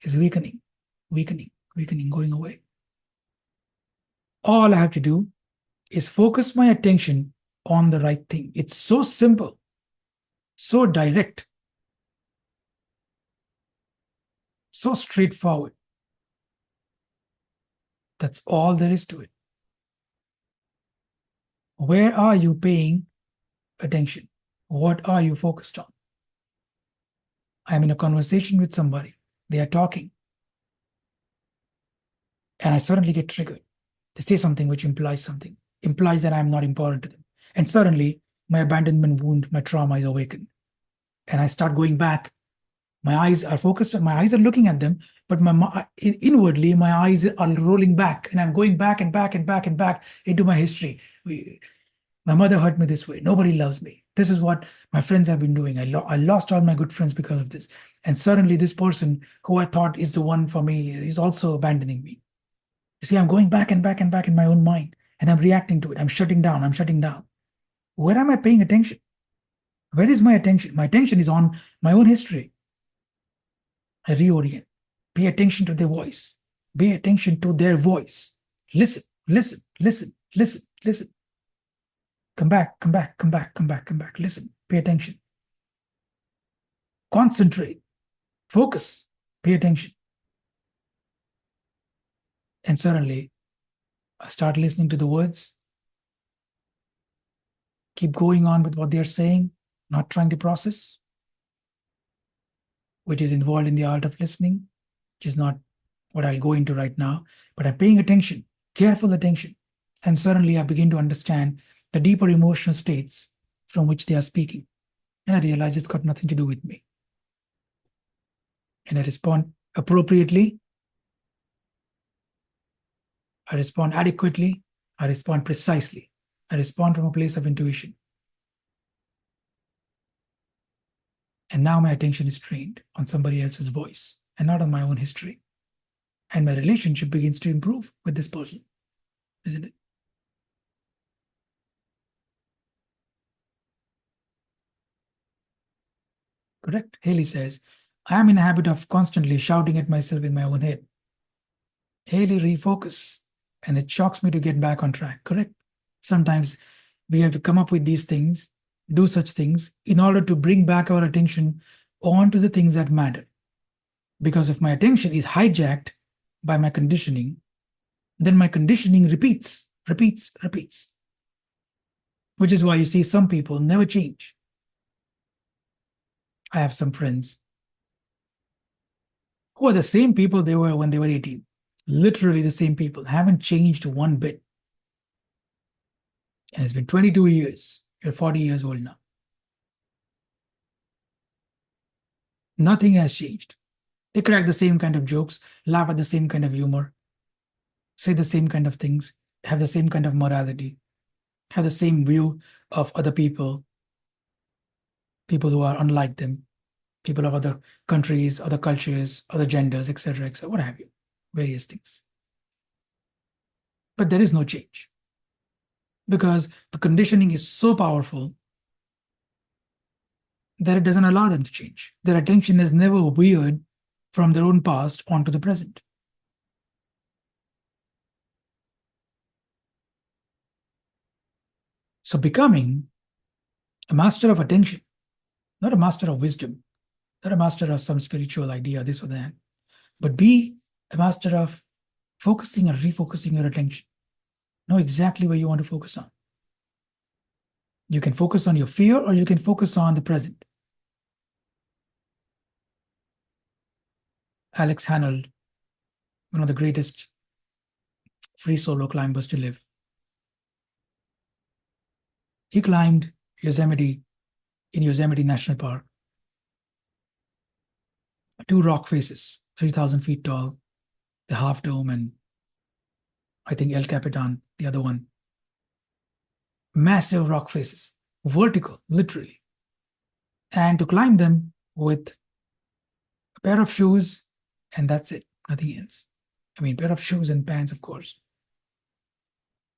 is weakening, weakening, weakening, going away. All I have to do is focus my attention on the right thing. It's so simple, so direct, so straightforward. That's all there is to it. Where are you paying attention? What are you focused on? I'm in a conversation with somebody. They are talking. And I suddenly get triggered. They say something which implies something, implies that I'm not important to them. And suddenly my abandonment wound, my trauma is awakened. And I start going back. My eyes are focused, my eyes are looking at them, but inwardly, my eyes are rolling back, and I'm going back and back and back and back into my history. My mother hurt me this way. Nobody loves me. This is what my friends have been doing. I lost all my good friends because of this. And suddenly, this person who I thought is the one for me is also abandoning me. You see, I'm going back and back and back in my own mind, and I'm reacting to it. I'm shutting down. I'm shutting down. Where am I paying attention? Where is my attention? My attention is on my own history. I reorient. Pay attention to their voice. Pay attention to their voice. Listen, listen, listen, listen, listen. Come back, come back, come back, come back, come back. Listen, pay attention. Concentrate. Focus. Pay attention. And suddenly, I start listening to the words. Keep going on with what they're saying, not trying to process, which is involved in the art of listening, which is not what I'll go into right now, but I'm paying attention, careful attention. And suddenly I begin to understand the deeper emotional states from which they are speaking. And I realize it's got nothing to do with me. And I respond appropriately. I respond adequately. I respond precisely. I respond from a place of intuition. And now my attention is trained on somebody else's voice and not on my own history. And my relationship begins to improve with this person, isn't it? Correct. Haley says, I am in a habit of constantly shouting at myself in my own head. Haley, refocus. And it shocks me to get back on track. Correct. Sometimes we have to come up with these things, do such things in order to bring back our attention onto the things that matter. Because if my attention is hijacked by my conditioning, then my conditioning repeats, repeats, repeats. Which is why you see some people never change. I have some friends who are the same people they were when they were 18. Literally the same people, haven't changed one bit. And it's been 22 years. You're 40 years old now. Nothing has changed. They crack the same kind of jokes, laugh at the same kind of humor, say the same kind of things, have the same kind of morality, have the same view of other people, people who are unlike them, people of other countries, other cultures, other genders, etc., etc., what have you, various things. But there is no change because the conditioning is so powerful that it doesn't allow them to change. Their attention is never veered from their own past onto the present. So becoming a master of attention, not a master of wisdom, not a master of some spiritual idea, this or that, but be a master of focusing and refocusing your attention. Know exactly where you want to focus on. You can focus on your fear or you can focus on the present. Alex Honnold, one of the greatest free solo climbers to live. He climbed Yosemite in Yosemite National Park. 2 rock faces, 3,000 feet tall, the Half Dome and I think El Capitan, the other one. massive rock faces, vertical, literally, and to climb them with a pair of shoes, and that's it, nothing else. I mean, pair of shoes and pants, of course,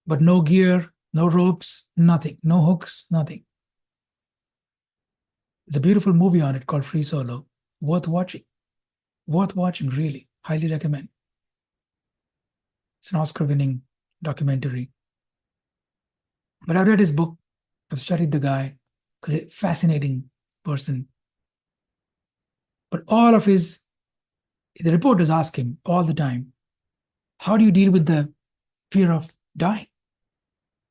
but no gear, no ropes, nothing, no hooks, nothing. It's a beautiful movie on it called Free Solo. Worth watching. Worth watching, really. Highly recommend. It's an Oscar winning documentary. But I've read his book, I've studied the guy, fascinating person. But all of the reporters ask him all the time, how do you deal with the fear of dying?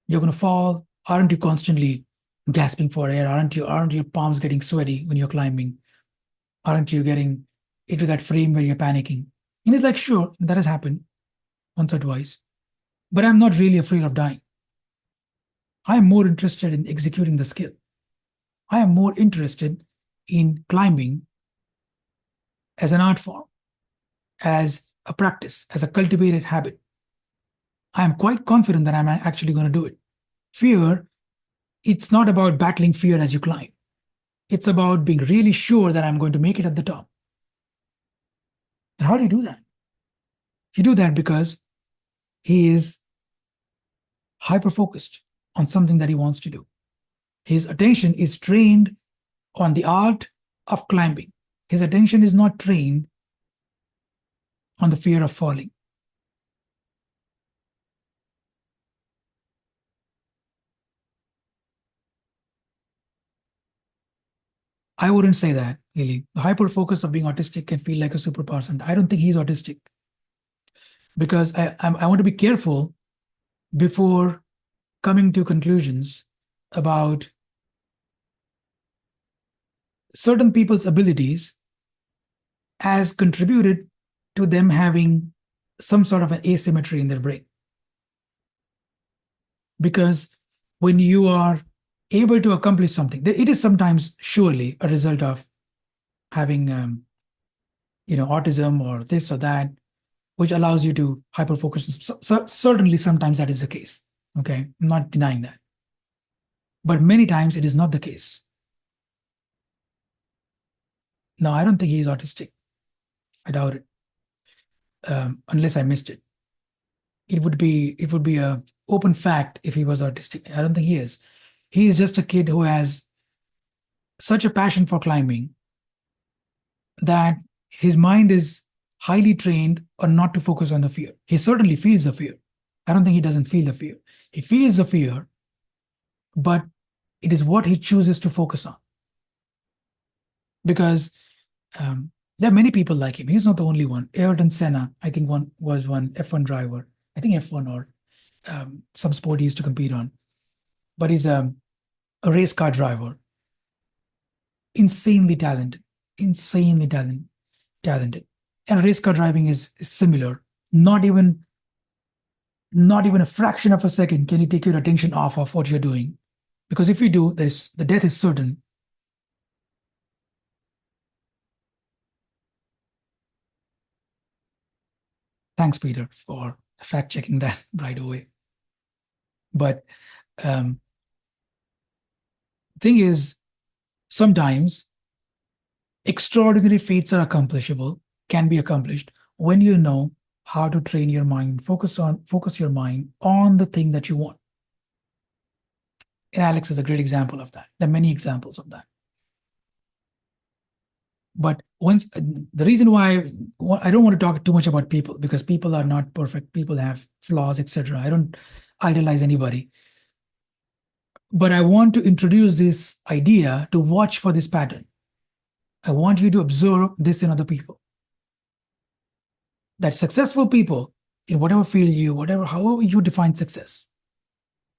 You're going to fall. Aren't you constantly gasping for air? Aren't your palms getting sweaty when you're climbing? Aren't you getting into that frame where you're panicking? And he's like, sure, that has happened once or twice, but I'm not really afraid of dying. I am more interested in executing the skill. I am more interested in climbing as an art form, as a practice, as a cultivated habit. I am quite confident that I'm actually going to do it. Fear, it's not about battling fear as you climb. It's about being really sure that I'm going to make it at the top. And how do you do that? You do that because he is hyper focused on something that he wants to do. His attention is trained on the art of climbing. His attention is not trained on the fear of falling. I wouldn't say that, Lily. The hyper focus of being autistic can feel like a superpower. And I don't think he's autistic because I want to be careful before coming to conclusions about certain people's abilities as contributed to them having some sort of an asymmetry in their brain. Because when you are able to accomplish something, it is sometimes surely a result of having, autism or this or that, which allows you to hyper focus. Certainly, sometimes that is the case. Okay, I'm not denying that, but many times it is not the case. No, I don't think he is autistic. I doubt it, unless I missed it. It would be a open fact if he was autistic. I don't think he is. He is just a kid who has such a passion for climbing that his mind is highly trained on not to focus on the fear. He certainly feels the fear. I don't think he doesn't feel the fear. He feels the fear, but it is what he chooses to focus on. Because there are many people like him. He's not the only one. Ayrton Senna, I think, was one F1 driver. I think F1 or some sport he used to compete on. But he's a race car driver. Insanely talented. Insanely talented. And race car driving is similar. Not even a fraction of a second can you take your attention off of what you're doing. Because if you do, the death is certain. Thanks, Peter, for fact checking that right away. But um, thing is, sometimes extraordinary feats are accomplishable, can be accomplished when you know how to train your mind, focus your mind on the thing that you want. And Alex is a great example of that. There are many examples of that. But once the reason why I don't want to talk too much about people because people are not perfect. People have flaws, etc. I don't idolize anybody. But I want to introduce this idea to watch for this pattern. I want you to observe this in other people. That successful people, in whatever field however you define success,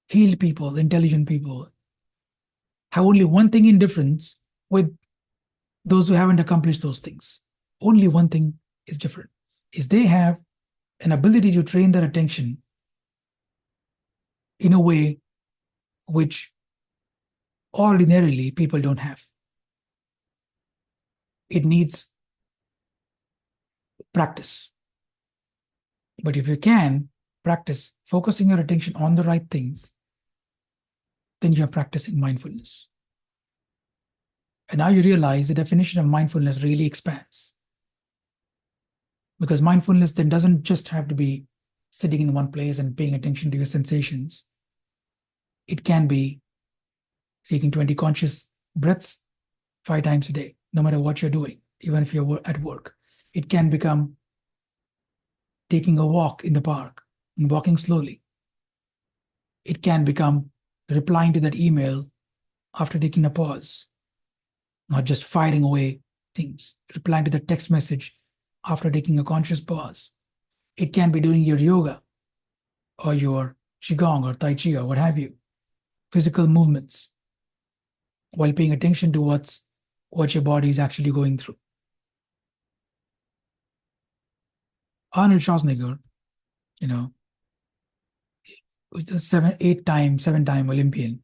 healed people, intelligent people, have only one thing in difference with those who haven't accomplished those things. Only one thing is different, is they have an ability to train their attention in a way which ordinarily people don't have. It needs practice. But if you can practice focusing your attention on the right things, then you're practicing mindfulness. And now you realize the definition of mindfulness really expands. Because mindfulness then doesn't just have to be sitting in one place and paying attention to your sensations. It can be taking 20 conscious breaths 5 times a day, no matter what you're doing, even if you're at work. It can become taking a walk in the park and walking slowly. It can become replying to that email after taking a pause, not just firing away things, replying to the text message after taking a conscious pause. It can be doing your yoga or your qigong or tai chi or what have you, physical movements, while paying attention to what your body is actually going through. Arnold Schwarzenegger, you know, was a 7-time Olympian,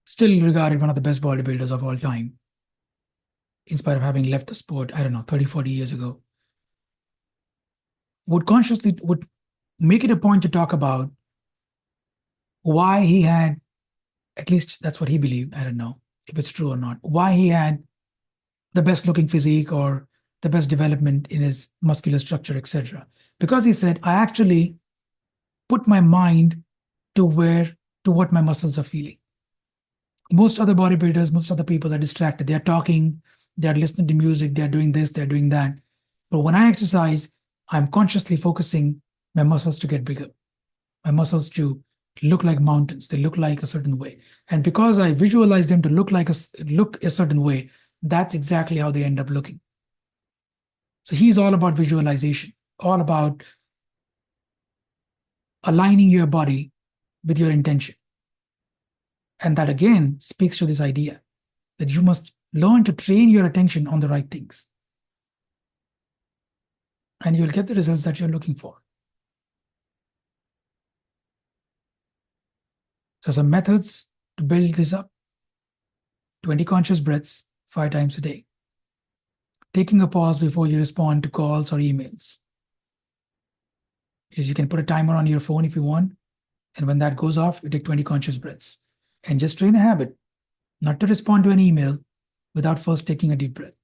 still regarded one of the best bodybuilders of all time, in spite of having left the sport, I don't know, 30, 40 years ago, would make it a point to talk about why he had, at least that's what he believed, I don't know if it's true or not, why he had the best looking physique or the best development in his muscular structure, etc. Because he said, I actually put my mind to what my muscles are feeling. Most other bodybuilders, most other people are distracted. They're talking, they're listening to music, they're doing this, they're doing that. But when I exercise, I'm consciously focusing my muscles to get bigger, my muscles to look like mountains. They look like a certain way. And because I visualize them to look a certain way, that's exactly how they end up looking. So he's all about visualization, all about aligning your body with your intention. And that again speaks to this idea that you must learn to train your attention on the right things. And you'll get the results that you're looking for. So some methods to build this up: 20 conscious breaths 5 times a day. Taking a pause before you respond to calls or emails. Because you can put a timer on your phone if you want. And when that goes off, you take 20 conscious breaths. And just train a habit not to respond to an email without first taking a deep breath.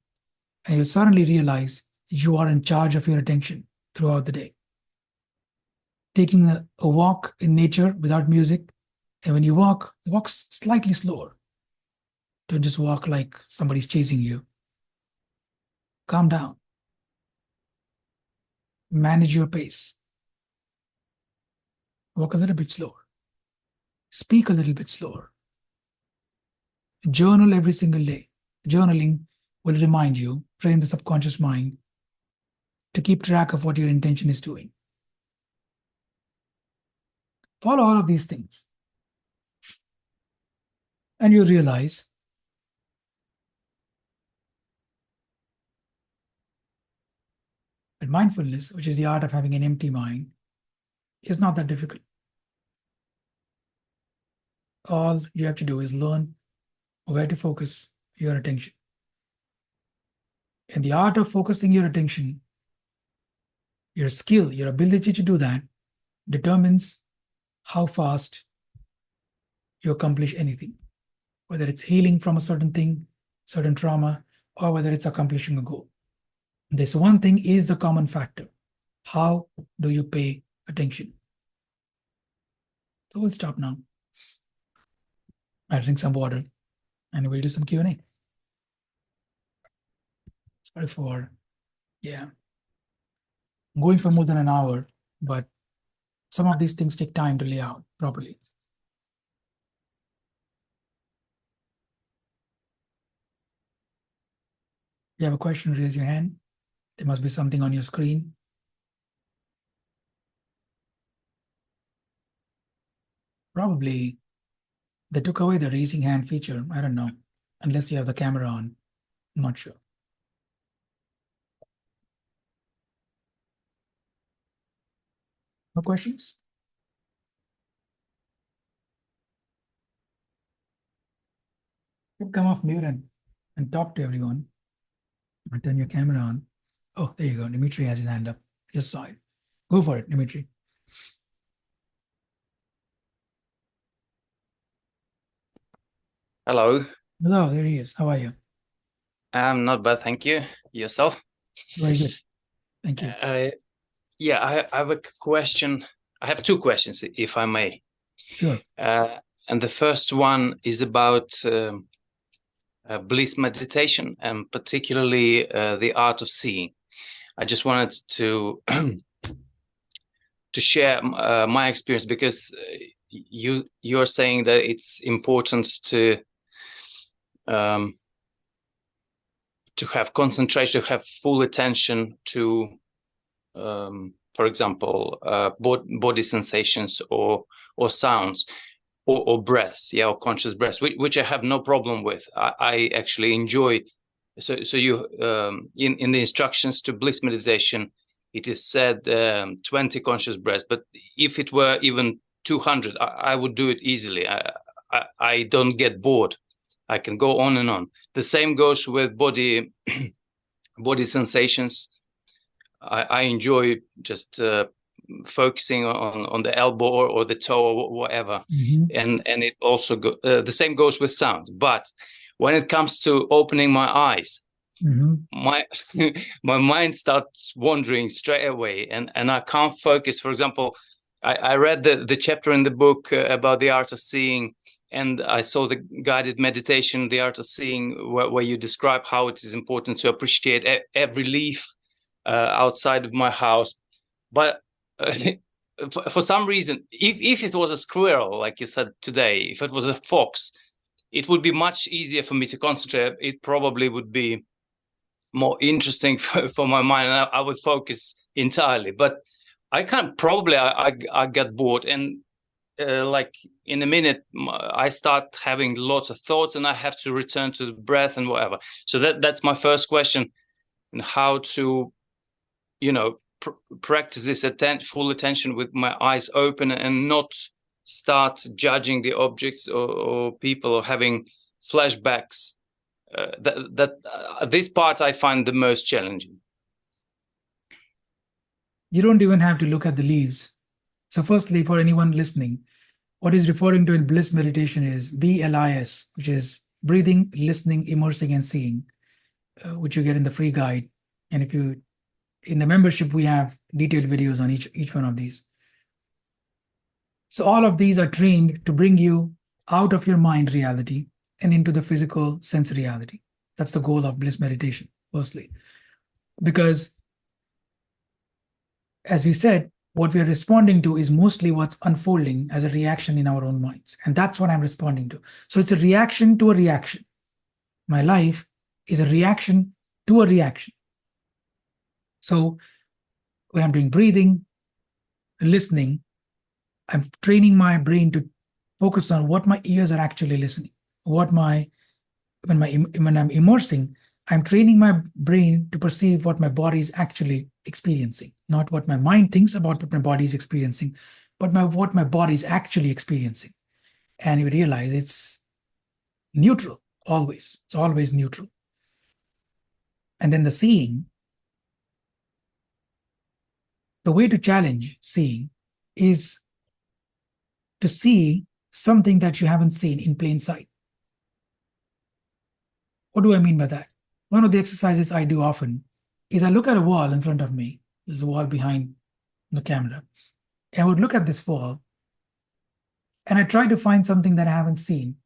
And you'll suddenly realize you are in charge of your attention throughout the day. Taking a walk in nature without music. And when you walk slightly slower. Don't just walk like somebody's chasing you. Calm down. Manage your pace. Walk a little bit slower. Speak a little bit slower. Journal every single day. Journaling will remind you, train the subconscious mind to keep track of what your intention is doing. Follow all of these things. And you'll realize that mindfulness, which is the art of having an empty mind, is not that difficult. All you have to do is learn where to focus your attention. And the art of focusing your attention, your skill, your ability to do that, determines how fast you accomplish anything, whether it's healing from a certain thing, certain trauma, or whether it's accomplishing a goal. This one thing is the common factor. How do you pay attention? So we'll stop now. I'll drink some water and we'll do some Q&A. Sorry for, going for more than an hour, but some of these things take time to lay out properly. If you have a question, raise your hand. There must be something on your screen. Probably they took away the raising hand feature. I don't know, unless you have the camera on. I'm not sure. No questions? You come off mute and talk to everyone. And turn your camera on. Oh, there you go. Dimitri has his hand up. Just saw it. Go for it, Dimitri. Hello. Hello, there he is. How are you? I'm not bad, thank you. Yourself? Very good. Thank you. Uh, yeah, I have a question. I have two questions, if I may. Sure. Uh, and the first one is about bliss meditation, and particularly the art of seeing. I just wanted to to share my experience because you're saying that it's important um, to have concentration, to have full attention to for example, body sensations or sounds or breaths, yeah, or conscious breaths, which I have no problem with. I actually enjoy. So you in the instructions to bliss meditation, it is said 20 conscious breaths, but if it were even 200, I would do it easily. I don't get bored. I can go on and on. The same goes with body sensations. I enjoy just focusing on the elbow or the toe or whatever, Hmm. and it also the same goes with sounds. But when it comes to opening my eyes, Hmm. my my mind starts wandering straight away, and I can't focus. For example, I read the chapter in the book about the art of seeing. And I saw the guided meditation, the art of seeing, where you describe how it is important to appreciate every leaf outside of my house. But uh, for some reason, if it was a squirrel, like you said today, if it was a fox, it would be much easier for me to concentrate. It probably would be more interesting for my mind, and I would focus entirely. But I can't. Probably I get bored, and like in a minute, I start having lots of thoughts, and I have to return to the breath and whatever. So that's my first question, and how to practice this full attention with my eyes open and not start judging the objects or people or having flashbacks. This part I find the most challenging. You don't even have to look at the leaves. So, firstly, for anyone listening, what is referring to in bliss meditation is BLIS, which is breathing, listening, immersing, and seeing, which you get in the free guide. And if you in the membership, we have detailed videos on each one of these. So all of these are trained to bring you out of your mind reality and into the physical sense reality. That's the goal of bliss meditation, firstly. Because as we said, what we are responding to is mostly what's unfolding as a reaction in our own minds. And that's what I'm responding to. So it's a reaction to a reaction. My life is a reaction to a reaction. So when I'm doing breathing, listening, I'm training my brain to focus on what my ears are actually listening. What my when I'm immersing, I'm training my brain to perceive what my body is actually experiencing, not what my mind thinks about what my body is experiencing, but what my body is actually experiencing. And you realize it's neutral always. It's always neutral. And then the seeing, the way to challenge seeing is to see something that you haven't seen in plain sight. What do I mean by that? One of the exercises I do often is I look at a wall in front of me. There's a wall behind the camera. And I would look at this wall and I try to find something that I haven't seen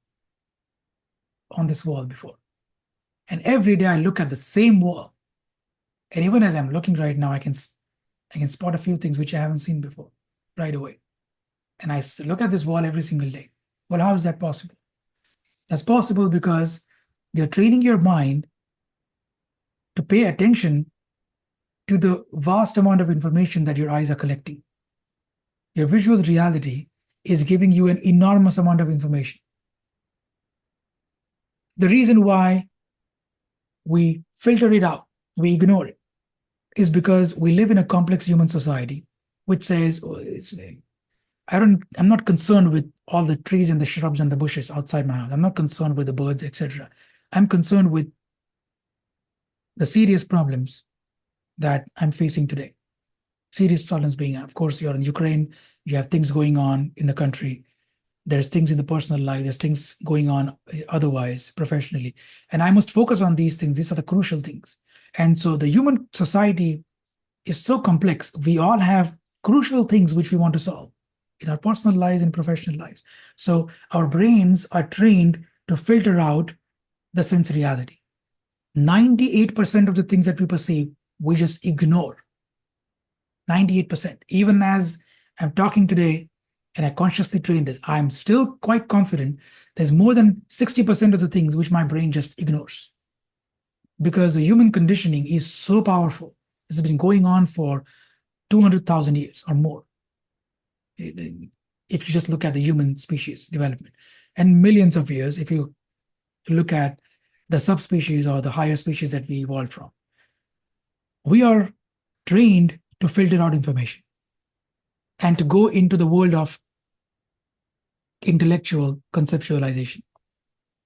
on this wall before. And every day I look at the same wall. And even as I'm looking right now, I can spot a few things which I haven't seen before right away. And I look at this wall every single day. Well, how is that possible? That's possible because you're training your mind to pay attention to the vast amount of information that your eyes are collecting. Your visual reality is giving you an enormous amount of information. The reason why we filter it out, we ignore it, is because we live in a complex human society which says, oh, I'm not concerned with all the trees and the shrubs and the bushes outside my house. I'm not concerned with the birds, etc. I'm concerned with the serious problems that I'm facing today. Serious problems being, of course, you're in Ukraine, you have things going on in the country. There's things in the personal life, there's things going on otherwise, professionally. And I must focus on these things. These are the crucial things. And so the human society is so complex. We all have crucial things which we want to solve in our personal lives and professional lives. So our brains are trained to filter out the sense reality. 98% of the things that we perceive, we just ignore. 98%. Even as I'm talking today and I consciously train this, I'm still quite confident there's more than 60% of the things which my brain just ignores. Because the human conditioning is so powerful. This has been going on for 200,000 years or more. If you just look at the human species development, and millions of years, if you look at the subspecies or the higher species that we evolved from, we are trained to filter out information and to go into the world of intellectual conceptualization.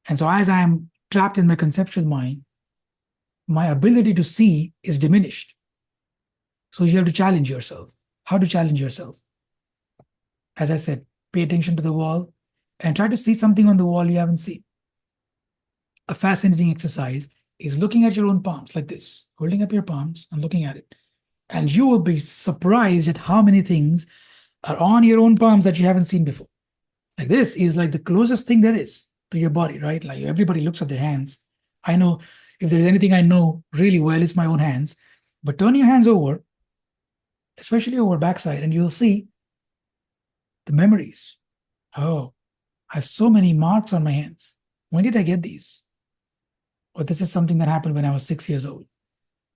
And so, as I am trapped in my conceptual mind, my ability to see is diminished. So, you have to challenge yourself. How to challenge yourself? As I said, pay attention to the wall and try to see something on the wall you haven't seen. A fascinating exercise is looking at your own palms like this, holding up your palms and looking at it. And you will be surprised at how many things are on your own palms that you haven't seen before. Like this is like the closest thing there is to your body, right? Like everybody looks at their hands. I know if there's anything I know really well, it's my own hands. But turn your hands over, especially over backside, and you'll see the memories. Oh, I have so many marks on my hands. When did I get these? Or this is something that happened when I was 6 years old.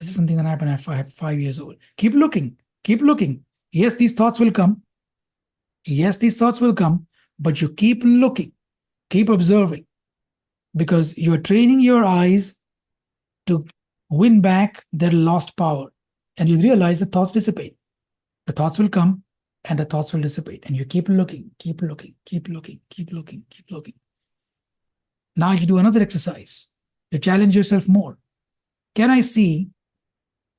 This is something that happened at 5 years old. Keep looking. Keep looking. Yes, these thoughts will come. Yes, these thoughts will come, but you keep looking, keep observing, because you're training your eyes to win back their lost power. And you realize the thoughts dissipate. The thoughts will come and the thoughts will dissipate. And you keep looking, keep looking, keep looking, keep looking, keep looking. Now you do another exercise. You challenge yourself more. Can I see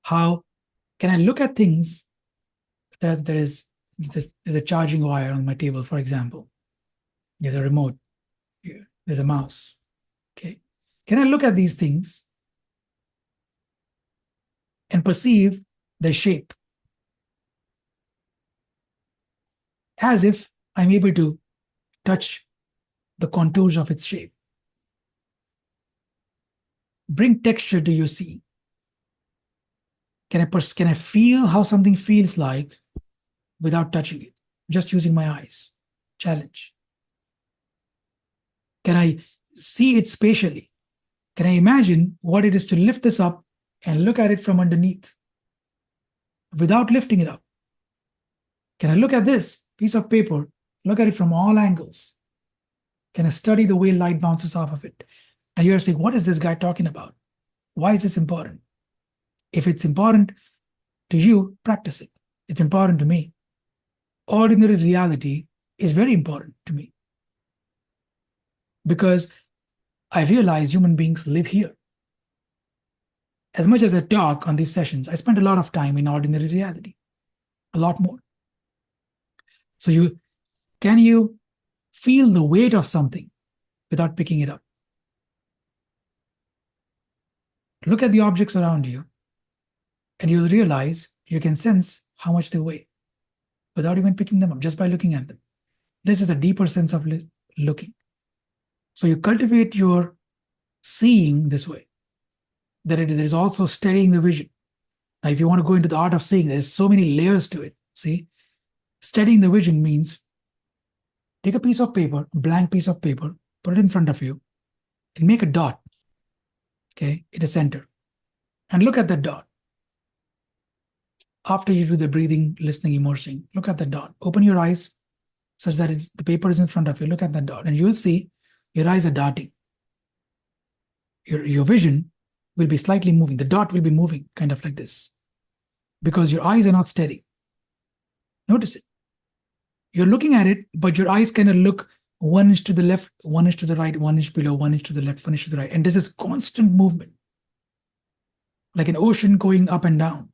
how, can I look at things that there's a charging wire on my table, for example. There's a remote here. There's a mouse. Okay. Can I look at these things and perceive their shape as if I'm able to touch the contours of its shape? Bring texture to your seeing. Can I feel how something feels like without touching it, just using my eyes? Challenge. Can I see it spatially? Can I imagine what it is to lift this up and look at it from underneath without lifting it up? Can I look at this piece of paper, look at it from all angles? Can I study the way light bounces off of it? And you're saying, what is this guy talking about? Why is this important? If it's important to you, practice it. It's important to me. Ordinary reality is very important to me because I realize human beings live here. As much as I talk on these sessions, I spend a lot of time in ordinary reality, a lot more. So can you feel the weight of something without picking it up? Look at the objects around you, and you'll realize you can sense how much they weigh without even picking them up, just by looking at them. This is a deeper sense of looking. So you cultivate your seeing this way, that it is also steadying the vision. Now, if you want to go into the art of seeing, there's so many layers to it. See, steadying the vision means take a piece of paper, a blank piece of paper, put it in front of you, and make a dot, okay, in the center, and look at that dot. After you do the breathing, listening, immersing, look at the dot. Open your eyes such that the paper is in front of you. Look at that dot, and you'll see your eyes are darting. Your vision will be slightly moving. The dot will be moving, kind of like this, because your eyes are not steady. Notice it. You're looking at it, but your eyes kind of look 1 inch to the left, 1 inch to the right, 1 inch below, 1 inch to the left, 1 inch to the right. And this is constant movement, like an ocean going up and down.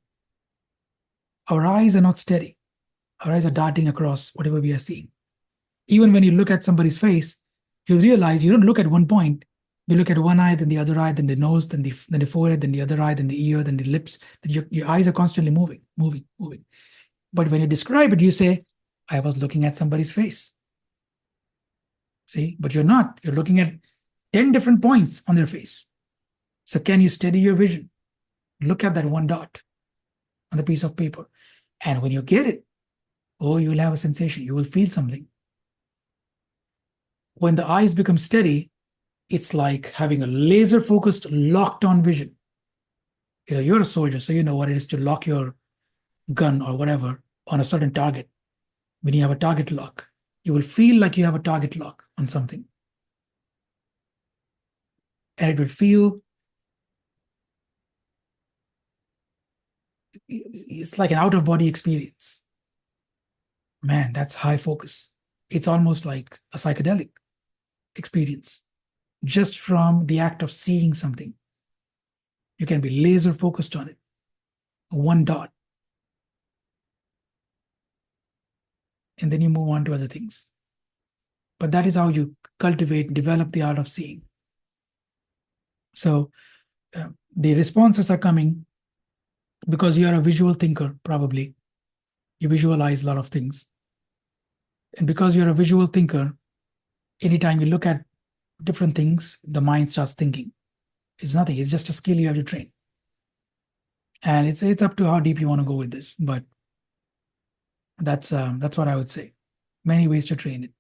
Our eyes are not steady. Our eyes are darting across whatever we are seeing. Even when you look at somebody's face, you'll realize you don't look at one point. You look at one eye, then the other eye, then the nose, then the forehead, then the other eye, then the ear, then the lips. Then your eyes are constantly moving, moving, moving. But when you describe it, you say, I was looking at somebody's face. See, but you're not. You're looking at 10 different points on their face. So can you steady your vision? Look at that one dot on the piece of paper. And when you get it, oh, you will have a sensation. You will feel something. When the eyes become steady, it's like having a laser focused, locked on vision. You're a soldier, so you know what it is to lock your gun or whatever on a certain target. When you have a target lock, you will feel like you have a target lock on something. And it will feel, it's like an out of body experience. Man, that's high focus. It's almost like a psychedelic experience just from the act of seeing something. You can be laser focused on it, one dot. And then you move on to other things. But that is how you cultivate, develop the art of seeing. So the responses are coming because you are a visual thinker, probably. You visualize a lot of things. And because you're a visual thinker, anytime you look at different things, the mind starts thinking. It's nothing. It's just a skill you have to train. And it's up to how deep you want to go with this. But that's what I would say. Many ways to train it.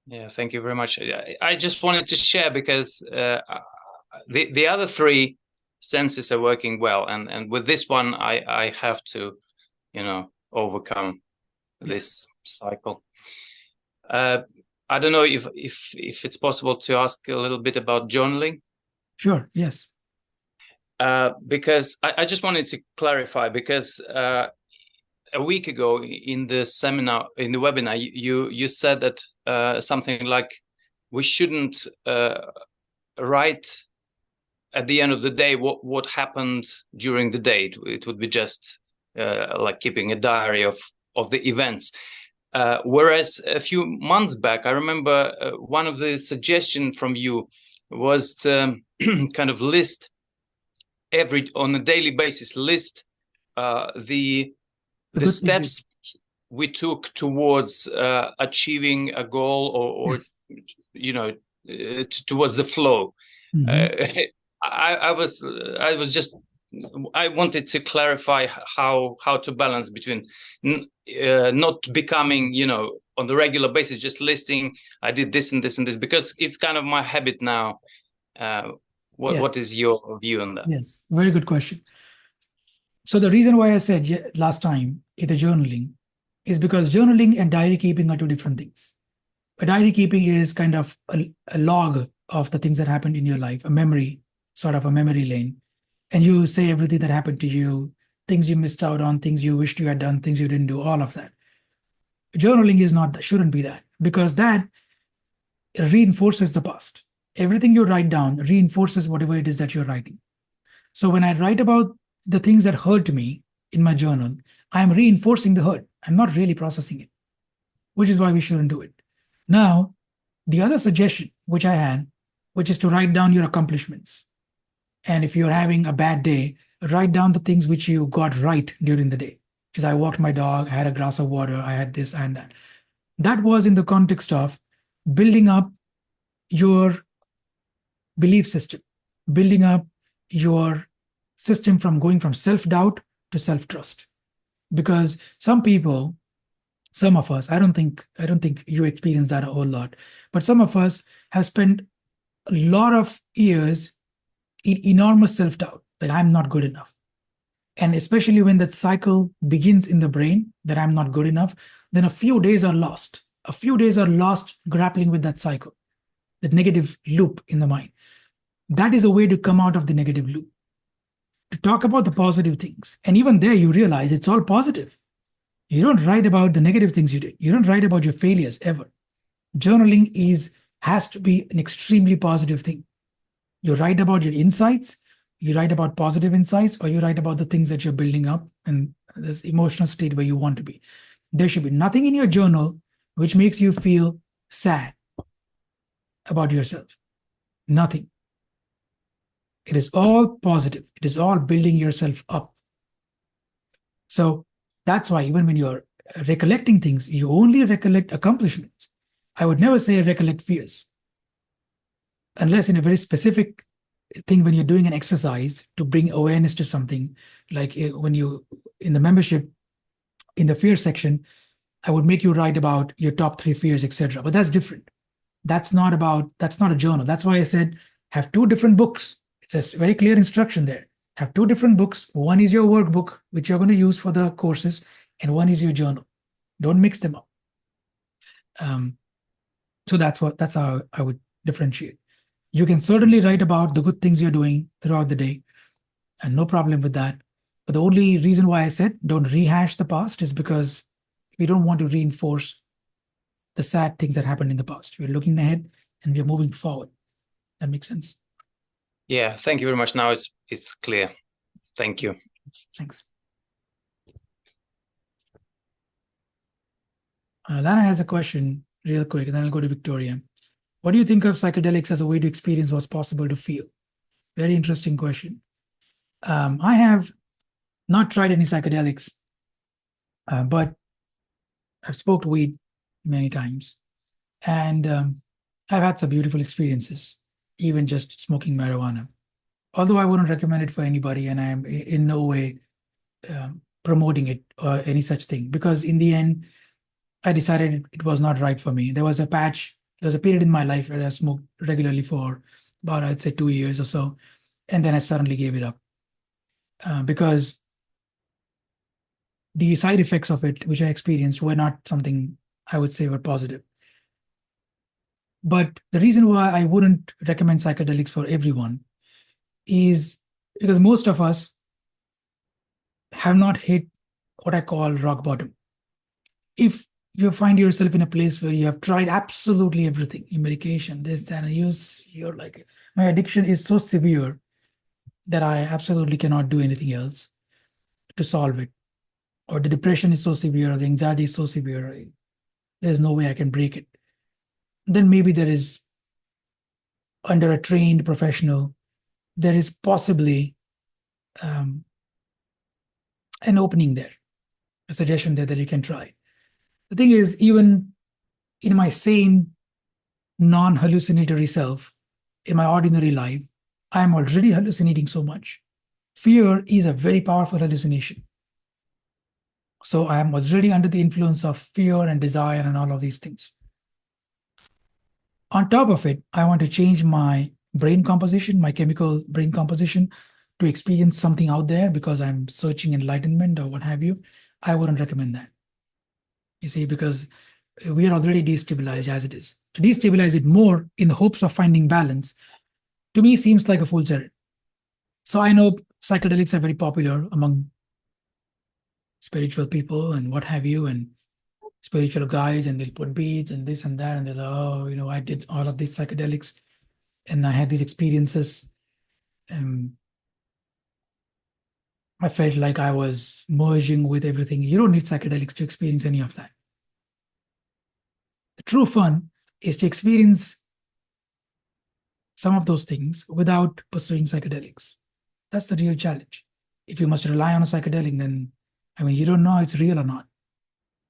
Yeah, thank you very much. I just wanted to share because the other three senses are working well, and with this one, I have to, overcome this cycle. I don't know if it's possible to ask a little bit about journaling. Sure. Yes. Because I just wanted to clarify, because a week ago in the seminar, in the webinar, you said that something like we shouldn't write at the end of the day what happened during the day. It would be just like keeping a diary of the events. Whereas a few months back, I remember one of the suggestions from you was to kind of list on a daily basis, list the steps we took towards achieving a goal, or yes, towards the flow. Mm-hmm. I wanted to clarify how to balance between not becoming, on the regular basis, just listing, I did this and this and this, because it's kind of my habit now. What is your view on that? Yes, very good question. So the reason why I said last time in the journaling is because journaling and diary keeping are two different things. A diary keeping is kind of a log of the things that happened in your life, a memory, sort of a memory lane. And you say everything that happened to you, things you missed out on, things you wished you had done, things you didn't do, all of that. Journaling is not, shouldn't be that, because that reinforces the past. Everything you write down reinforces whatever it is that you're writing. So when I write about the things that hurt me in my journal, I'm reinforcing the hurt. I'm not really processing it, which is why we shouldn't do it. Now, the other suggestion which I had, which is to write down your accomplishments. And if you're having a bad day, write down the things which you got right during the day. Because I walked my dog, I had a glass of water, I had this and that. That was in the context of building up your belief system, building up your system from going from self-doubt to self-trust. Because some of us, I don't think you experience that a whole lot, but some of us have spent a lot of years in enormous self-doubt, that I'm not good enough. And especially when that cycle begins in the brain, that I'm not good enough, then a few days are lost. A few days are lost grappling with that cycle, that negative loop in the mind. That is a way to come out of the negative loop, to talk about the positive things. And even there, you realize it's all positive. You don't write about the negative things you did. You don't write about your failures ever. Journaling has to be an extremely positive thing. You write about your insights, you write about positive insights, or you write about the things that you're building up and this emotional state where you want to be. There should be nothing in your journal which makes you feel sad about yourself. Nothing. It is all positive. It is all building yourself up. So that's why even when you're recollecting things, you only recollect accomplishments. I would never say recollect fears, unless in a very specific thing when you're doing an exercise to bring awareness to something, like when you in the membership in the fear section, I would make you write about your top three fears, etc. But that's different. That's not a journal. That's why I said have two different books. It says very clear instruction there. Have two different books. One is your workbook, which you're going to use for the courses, and one is your journal. Don't mix them up. So that's how I would differentiate. You can certainly write about the good things you're doing throughout the day, and no problem with that. But the only reason why I said don't rehash the past is because we don't want to reinforce the sad things that happened in the past. We're looking ahead and we're moving forward. That makes sense. Yeah, thank you very much. Now it's clear. Thank you. Thanks. Lana has a question real quick, and then I'll go to Victoria. What do you think of psychedelics as a way to experience what's possible to feel? Very interesting question. I have not tried any psychedelics, but I've smoked weed many times, and I've had some beautiful experiences, even just smoking marijuana. Although I wouldn't recommend it for anybody, and I am in no way promoting it or any such thing, because in the end, I decided it was not right for me. There was a period in my life where I smoked regularly for about, I'd say, 2 years or so, and then I suddenly gave it up because the side effects of it, which I experienced, were not something I would say were positive. But the reason why I wouldn't recommend psychedelics for everyone is because most of us have not hit what I call rock bottom. If you find yourself in a place where you have tried absolutely everything, your medication, this, that, and you're like, my addiction is so severe that I absolutely cannot do anything else to solve it. Or the depression is so severe, the anxiety is so severe, there's no way I can break it. Then maybe there is, under a trained professional, there is possibly an opening there, a suggestion there that you can try. The thing is, even in my sane, non-hallucinatory self, in my ordinary life, I am already hallucinating so much. Fear is a very powerful hallucination. So I am already under the influence of fear and desire and all of these things. On top of it, I want to change my brain composition, my chemical brain composition, to experience something out there because I'm searching enlightenment or what have you. I wouldn't recommend that. You see, because we are already destabilized as it is. To destabilize it more in the hopes of finding balance, to me, seems like a fool's errand. So I know psychedelics are very popular among spiritual people and what have you, and spiritual guys, and they'll put beads and this and that, and they'll, oh, I did all of these psychedelics and I had these experiences. I felt like I was merging with everything. You don't need psychedelics to experience any of that. The true fun is to experience some of those things without pursuing psychedelics. That's the real challenge. If you must rely on a psychedelic, then you don't know it's real or not,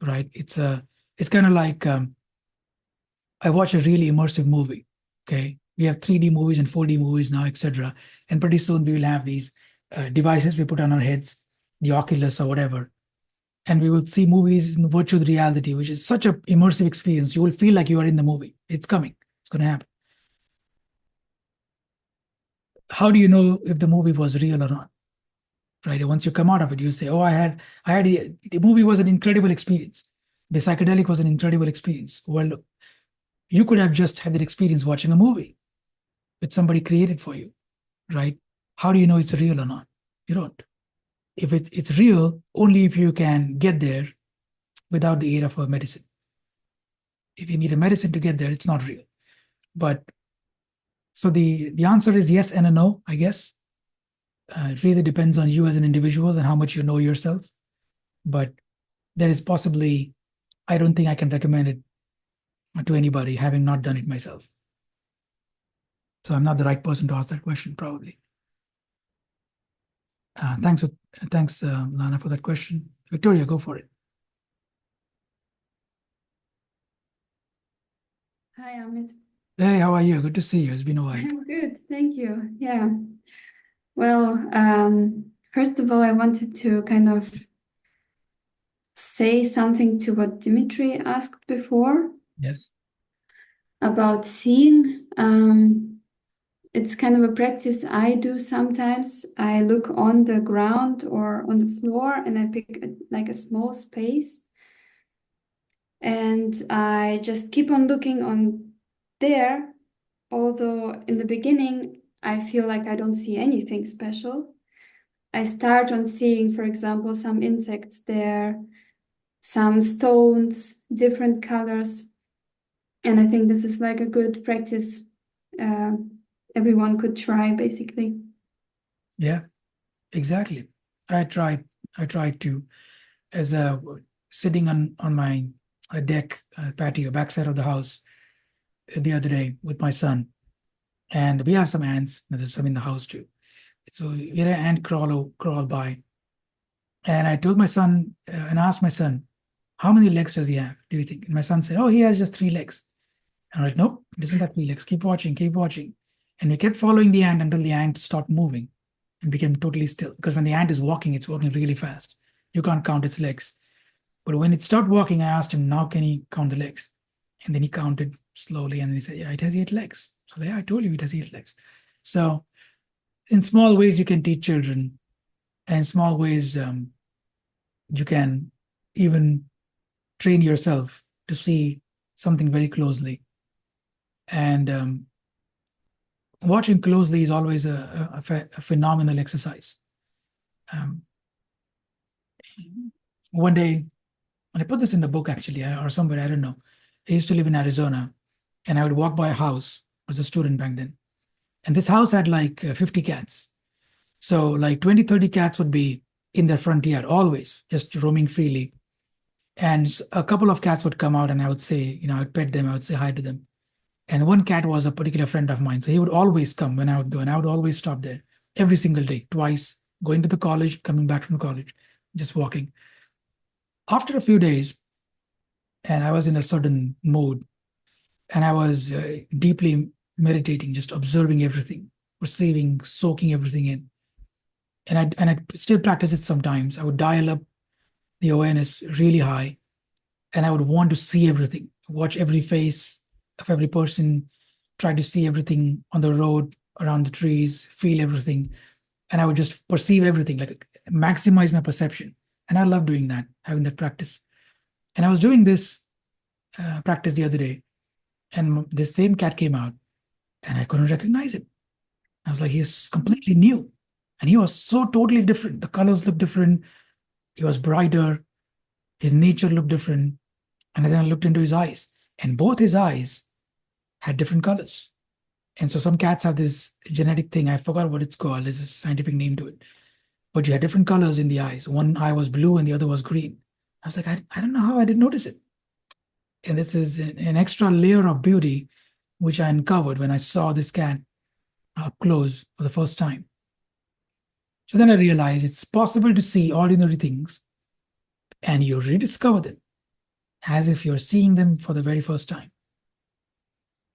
right? It's kind of like I watch a really immersive movie. Okay, we have 3D movies and 4D movies now, etc. And pretty soon we will have these devices we put on our heads, the Oculus or whatever, and we will see movies in virtual reality, which is such an immersive experience. You will feel like you are in the movie. It's coming. It's going to happen. How do you know if the movie was real or not? Right? Once you come out of it, you say, "Oh, the movie was an incredible experience. The psychedelic was an incredible experience." Well, you could have just had that experience watching a movie which somebody created for you, right? How do you know it's real or not? You don't. If it's real, only if you can get there without the aid of a medicine. If you need a medicine to get there, it's not real. But so the answer is yes and a no, I guess. It really depends on you as an individual and how much you know yourself. But there is possibly, I don't think I can recommend it to anybody, having not done it myself. So I'm not the right person to ask that question, probably. Thanks, Lana, for that question. Victoria, go for it. Hi, Amit. Hey, how are you? Good to see you. It's been a while. I'm good, thank you. Yeah. Well, first of all, I wanted to kind of say something to what Dimitri asked before Yes. about seeing. It's kind of a practice I do sometimes. I look on the ground or on the floor and I pick like a small space and I just keep on looking on there. Although in the beginning, I feel like I don't see anything special. I start on seeing, for example, some insects there, some stones, different colors. And I think this is like a good practice everyone could try, basically. Yeah, exactly. I tried to, as sitting on my deck, patio, backside of the house the other day with my son. And we have some ants. There's some in the house too. So we had an ant crawl by. And I told my son and asked my son, how many legs does he have? Do you think? And my son said, oh, he has just 3 legs. And I'm like, nope, it doesn't have 3 legs. Keep watching, keep watching. And we kept following the ant until the ant stopped moving and became totally still. Because when the ant is walking, it's walking really fast. You can't count its legs. But when it stopped walking, I asked him, now can he count the legs? And then he counted slowly and then he said, yeah, it has 8 legs. So yeah, I told you it has 8 legs. So in small ways, you can teach children. And in small ways, you can even train yourself to see something very closely. And watching closely is always a phenomenal exercise. Um, One day, and I put this in the book actually, or somewhere, I don't know. I used to live in Arizona, and I would walk by a house. I was a student back then. And this house had like 50 cats. So like 20, 30 cats would be in their front yard, always just roaming freely. And a couple of cats would come out and I would say, I would pet them, I would say hi to them. And one cat was a particular friend of mine. So he would always come when I would go, and I would always stop there every single day, twice, going to the college, coming back from college, just walking. After a few days, and I was in a certain mood, and I was deeply meditating, just observing everything, perceiving, soaking everything in. And I still practice it sometimes. I would dial up the awareness really high, and I would want to see everything, watch every face of every person, try to see everything on the road, around the trees, feel everything. And I would just perceive everything, like maximize my perception. And I love doing that, having that practice. And I was doing this practice the other day, and this same cat came out, and I couldn't recognize it. I was like, he's completely new. And he was so totally different. The colors looked different. He was brighter. His nature looked different. And then I looked into his eyes, and both his eyes had different colors. And so some cats have this genetic thing. I forgot what it's called. There's a scientific name to it. But you had different colors in the eyes. One eye was blue and the other was green. I was like, I don't know how I didn't notice it. And this is an extra layer of beauty which I uncovered when I saw this cat up close for the first time. So then I realized it's possible to see ordinary things and you rediscover them as if you're seeing them for the very first time.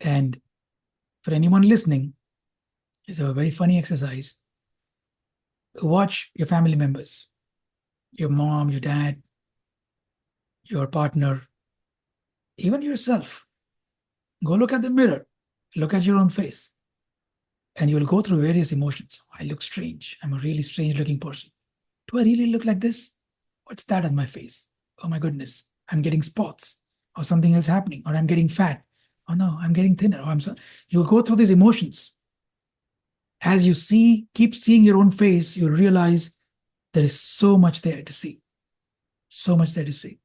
And for anyone listening, it's a very funny exercise. Watch your family members, your mom, your dad, your partner, even yourself. Go look at the mirror, look at your own face, and you'll go through various emotions. I look strange. I'm a really strange looking person. Do I really look like this? What's that on my face? Oh my goodness, I'm getting spots, or something else happening, or I'm getting fat. Oh no, I'm getting thinner. You'll go through these emotions. As you keep seeing your own face, you'll realize there is so much there to see. So much there to see.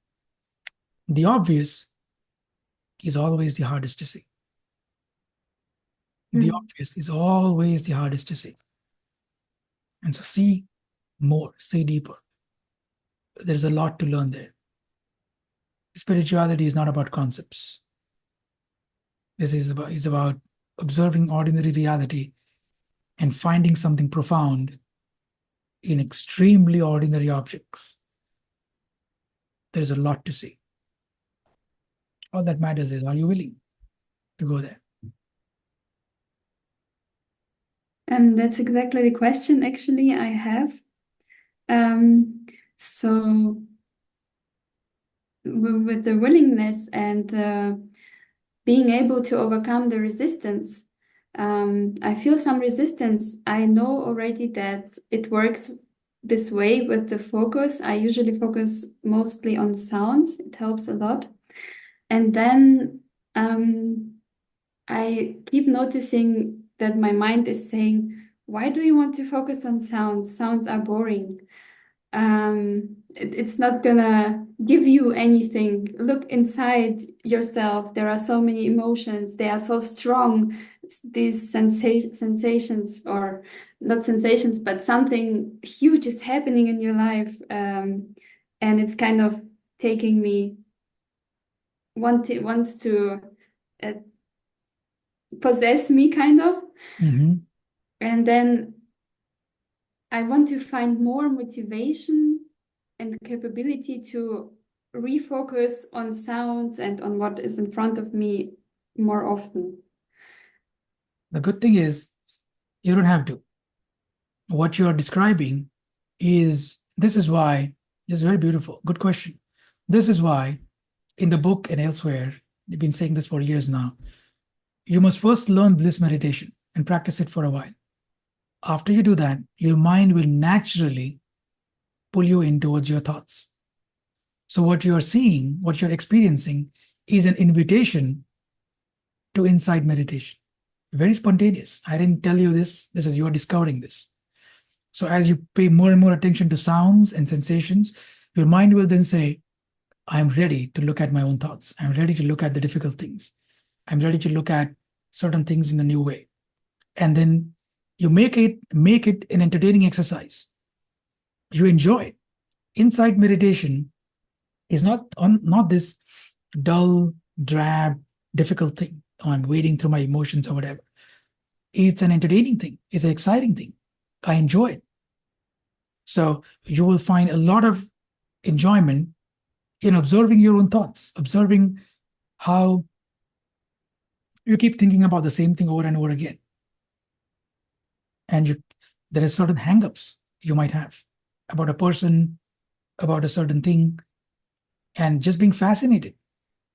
The obvious is always the hardest to see. The obvious is always the hardest to see. And so see more, see deeper. There's a lot to learn there. Spirituality is not about concepts. This is about observing ordinary reality and finding something profound in extremely ordinary objects. There's a lot to see. All that matters is, are you willing to go there? That's exactly the question actually I have. So with the willingness and being able to overcome the resistance, I feel some resistance. I know already that it works this way with the focus. I usually focus mostly on sounds. It helps a lot. And then I keep noticing that my mind is saying, why do you want to focus on sounds? Sounds are boring. It's not gonna give you anything. Look inside yourself. There are so many emotions. They are so strong. These sensations, or not sensations, but something huge is happening in your life, and it's kind of taking me wants to uh, possess me, kind of. And then I want to find more motivation and capability to refocus on sounds and on what is in front of me more often. The good thing is, you don't have to. What you're describing is, this is why, this is very beautiful. Good question. This is why in the book and elsewhere, they've been saying this for years now, you must first learn bliss meditation and practice it for a while. After you do that, your mind will naturally pull you in towards your thoughts. So what you're seeing, what you're experiencing, is an invitation to insight meditation. Very spontaneous. I didn't tell you this. This is, you're discovering this. So as you pay more and more attention to sounds and sensations, your mind will then say, I'm ready to look at my own thoughts. I'm ready to look at the difficult things. I'm ready to look at certain things in a new way. And then you make it an entertaining exercise. You enjoy it. Insight meditation is not this dull, drab, difficult thing. Oh, I'm wading through my emotions or whatever. It's an entertaining thing. It's an exciting thing. I enjoy it. So you will find a lot of enjoyment in observing your own thoughts, observing how you keep thinking about the same thing over and over again. And there are certain hang-ups you might have about a person, about a certain thing, and just being fascinated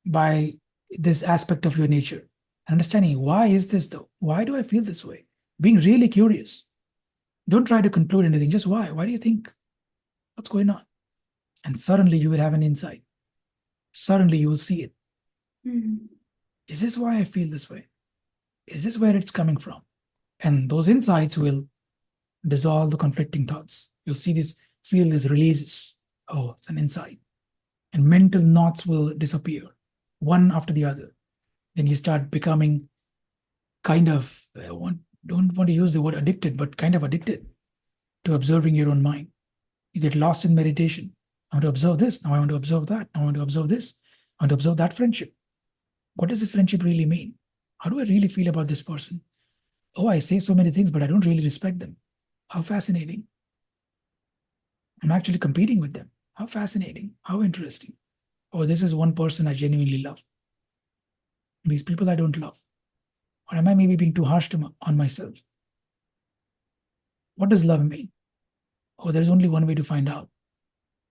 by this aspect of your nature. Understanding, why is this though? Why do I feel this way? Being really curious. Don't try to conclude anything, just why? Why do you think? What's going on? And suddenly you will have an insight. Suddenly you will see it. Is this why I feel this way? Is this where it's coming from? And those insights will dissolve the conflicting thoughts. You'll see this, feel these releases. Oh, it's an insight. And mental knots will disappear, one after the other. Then you start becoming kind of, don't want to use the word addicted, but kind of addicted to observing your own mind. You get lost in meditation. I want to observe this. Now I want to observe that. I want to observe this. I want to observe that friendship. What does this friendship really mean? How do I really feel about this person? Oh, I say so many things, but I don't really respect them. How fascinating. I'm actually competing with them. How fascinating. How interesting. Oh, this is one person I genuinely love. These people I don't love. Or am I maybe being too harsh on myself? What does love mean? Oh, there's only one way to find out.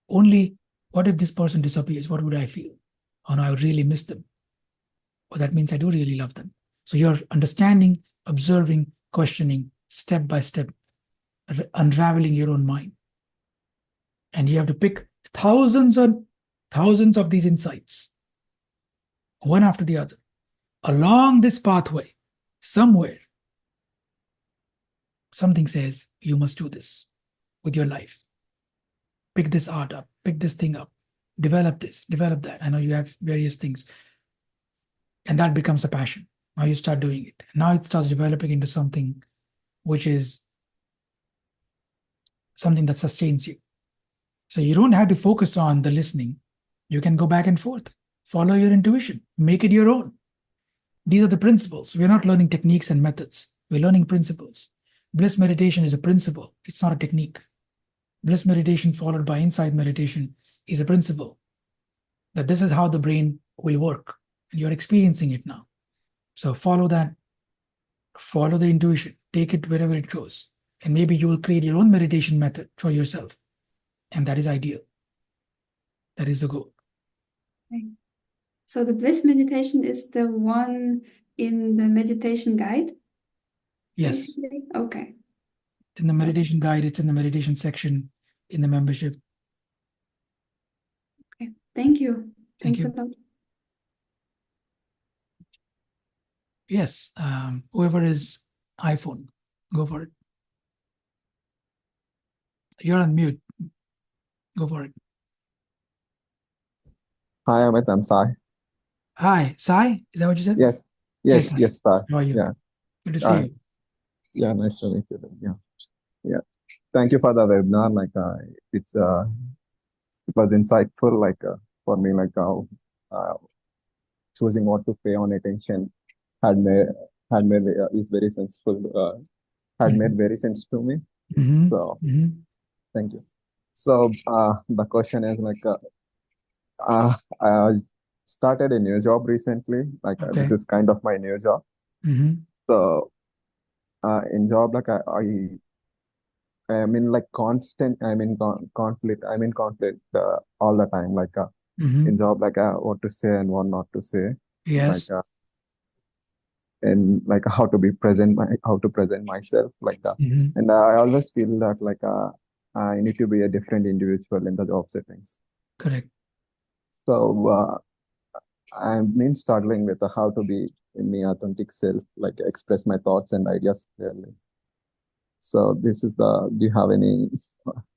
Only, what if this person disappears? What would I feel? Oh no, I would really miss them. Oh, that means I do really love them. So you're understanding, observing, questioning, step by step, unraveling your own mind. And you have to pick thousands and thousands of these insights, one after the other. Along this pathway, somewhere, something says, you must do this with your life. Pick this art up, pick this thing up, develop this, develop that. I know you have various things. And that becomes a passion. Now you start doing it. Now it starts developing into something which is something that sustains you. So you don't have to focus on the listening. You can go back and forth, follow your intuition, make it your own. These are the principles. We're not learning techniques and methods. We're learning principles. Bliss meditation is a principle. It's not a technique. Bliss meditation followed by insight meditation is a principle, that this is how the brain will work. And you're experiencing it now. So follow that. Follow the intuition. Take it wherever it goes. And maybe you will create your own meditation method for yourself. And that is ideal. That is the goal. Okay. So the bliss meditation is the one in the meditation guide? Yes. Basically? Okay. It's in the meditation guide. It's in the meditation section in the membership. Okay. Thank you. Thank Thanks you. a lot. Yes. Whoever is iPhone, go for it. You're on mute. Go for it. Hi, Amit. I'm Sai. Hi, Sai. Is that what you said? Yes, Hey, yes, Sai. yes, Sai. How are you? Yeah, Good to see uh, you. yeah. Nice to meet you. Yeah, yeah. Thank you for the webinar. It's it was insightful. For me, uh, choosing what to pay on attention had made is very senseful. Had made very sense to me. Mm-hmm. So Mm-hmm. thank you. So the question is I started a new job recently. Okay. This is kind of my new job. Mm-hmm. So in job, I am in constant, conflict. I'm in conflict all the time. Mm-hmm. In job, what to say and what not to say. Yes. And how to be present, how to present myself, Mm-hmm. And I always feel that I need to be a different individual in the job settings. Correct. So I've been struggling with how to be in my authentic self, express my thoughts and ideas clearly. So this is do you have any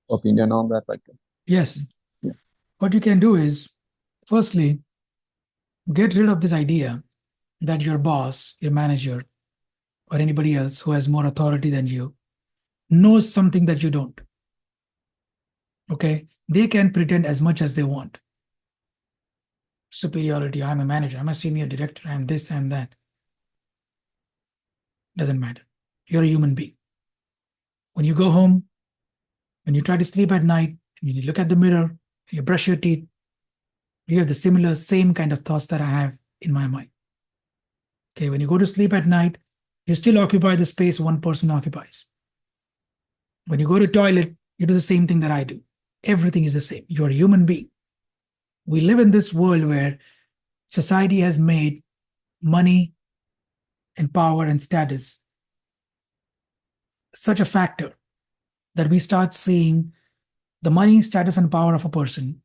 opinion on that? Yes. Yeah. What you can do is, firstly, get rid of this idea that your boss, your manager, or anybody else who has more authority than you knows something that you don't. Okay? They can pretend as much as they want. Superiority, I'm a manager, I'm a senior director, I'm this, I'm that. Doesn't matter. You're a human being. When you go home, when you try to sleep at night, and you look at the mirror, you brush your teeth, you have the same kind of thoughts that I have in my mind. Okay, when you go to sleep at night, you still occupy the space one person occupies. When you go to toilet, you do the same thing that I do. Everything is the same. You're a human being. We live in this world where society has made money and power and status such a factor that we start seeing the money, status, and power of a person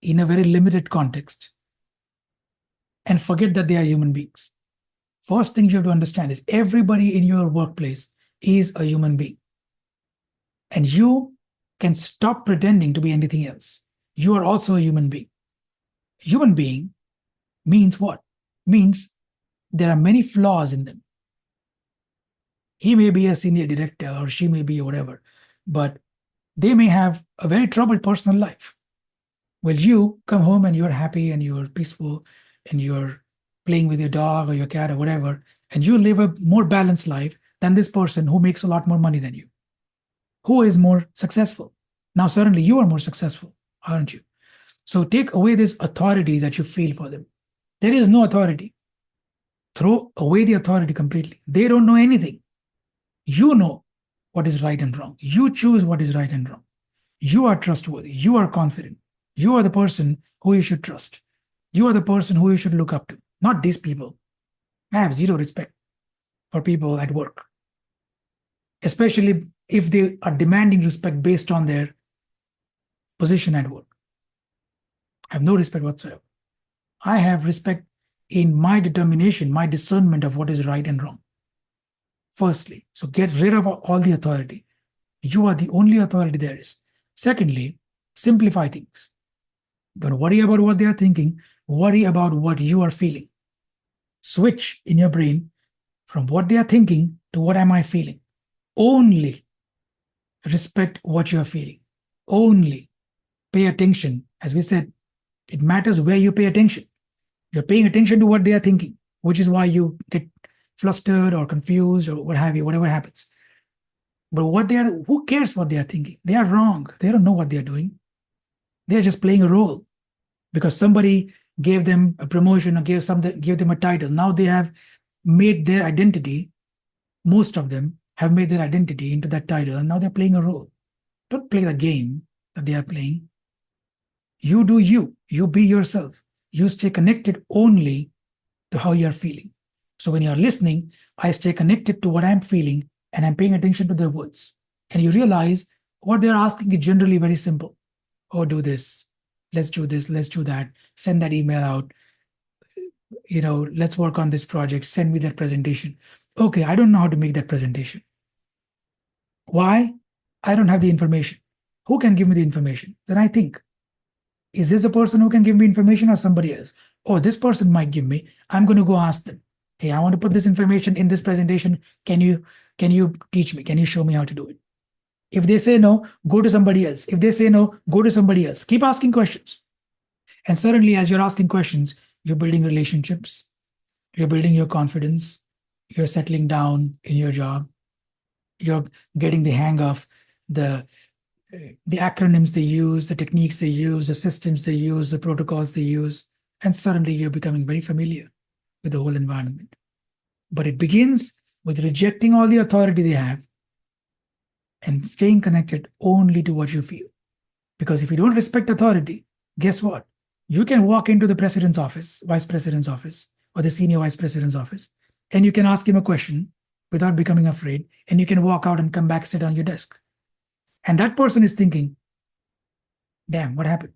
in a very limited context and forget that they are human beings. First thing you have to understand is everybody in your workplace is a human being. And you can stop pretending to be anything else. You are also a human being. Human being means what? Means there are many flaws in them. He may be a senior director or she may be whatever, but they may have a very troubled personal life. Well, you come home and you're happy and you're peaceful and you're playing with your dog or your cat or whatever, and you live a more balanced life than this person who makes a lot more money than you. Who is more successful? Now, suddenly you are more successful, aren't you? So take away this authority that you feel for them. There is no authority. Throw away the authority completely. They don't know anything. You know what is right and wrong. You choose what is right and wrong. You are trustworthy. You are confident. You are the person who you should trust. You are the person who you should look up to, not these people. I have zero respect for people at work, especially if they are demanding respect based on their position at work. I have no respect whatsoever. I have respect in my determination, my discernment of what is right and wrong. Firstly, so get rid of all the authority. You are the only authority there is. Secondly, simplify things. Don't worry about what they are thinking, worry about what you are feeling. Switch in your brain from what they are thinking to what am I feeling. Only respect what you are feeling. Only pay attention. As we said, it matters where you pay attention. You're paying attention to what they are thinking. which is why you get flustered or confused or what have you, whatever happens. But who cares what they are thinking? They are wrong. They don't know what they are doing. They are just playing a role because somebody gave them a promotion or gave them a title. Now they have made their identity. Most of them have made their identity into that title, and now they're playing a role. Don't play the game that they are playing. You do you. You be yourself. You stay connected only to how you are feeling. So when you're listening, I stay connected to what I'm feeling and I'm paying attention to their words. And you realize what they're asking is generally very simple. Oh, do this. Let's do this. Let's do that. Send that email out. Let's work on this project. Send me that presentation. Okay, I don't know how to make that presentation. Why? I don't have the information. Who can give me the information? Then I think, is this a person who can give me information or somebody else? Oh, this person might give me. I'm going to go ask them. Hey, I want to put this information in this presentation. Can you teach me? Can you show me how to do it? If they say no, go to somebody else. If they say no, go to somebody else. Keep asking questions. And suddenly, as you're asking questions, you're building relationships. You're building your confidence. You're settling down in your job. You're getting the hang of the acronyms they use, the techniques they use, the systems they use, the protocols they use. And suddenly you're becoming very familiar with the whole environment. But it begins with rejecting all the authority they have and staying connected only to what you feel. Because if you don't respect authority, guess what? You can walk into the president's office, vice president's office, or the senior vice president's office, and you can ask him a question without becoming afraid, and you can walk out and come back, sit on your desk. And that person is thinking, damn, what happened?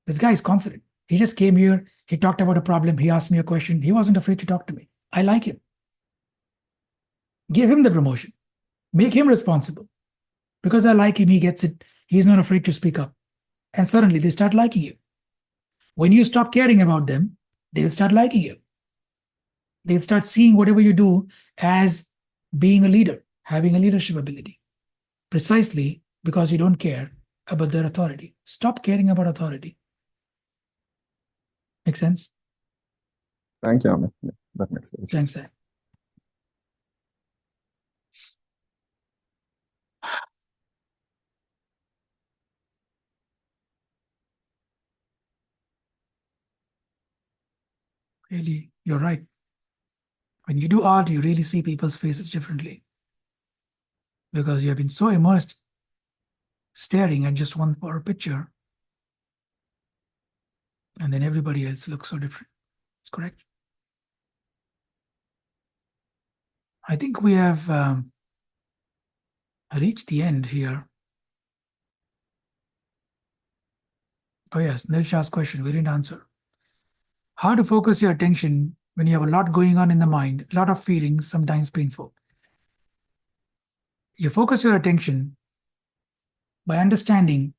This guy is confident. He just came here, he talked about a problem, he asked me a question, he wasn't afraid to talk to me. I like him. Give him the promotion. Make him responsible. Because I like him, he gets it. He's not afraid to speak up. And suddenly they start liking you. When you stop caring about them, they'll start liking you. They'll start seeing whatever you do as being a leader, having a leadership ability. Precisely because you don't care about their authority. Stop caring about authority. Make sense? Thank you, Amit. Yeah, that makes sense. Thanks, Sam. Really, you're right. When you do art, you really see people's faces differently because you have been so immersed staring at just one picture, and then everybody else looks so different. It's correct. I think we have reached the end here. Oh yes, Nilsha's question, we didn't answer. How to focus your attention when you have a lot going on in the mind, a lot of feelings, sometimes painful. You focus your attention by understanding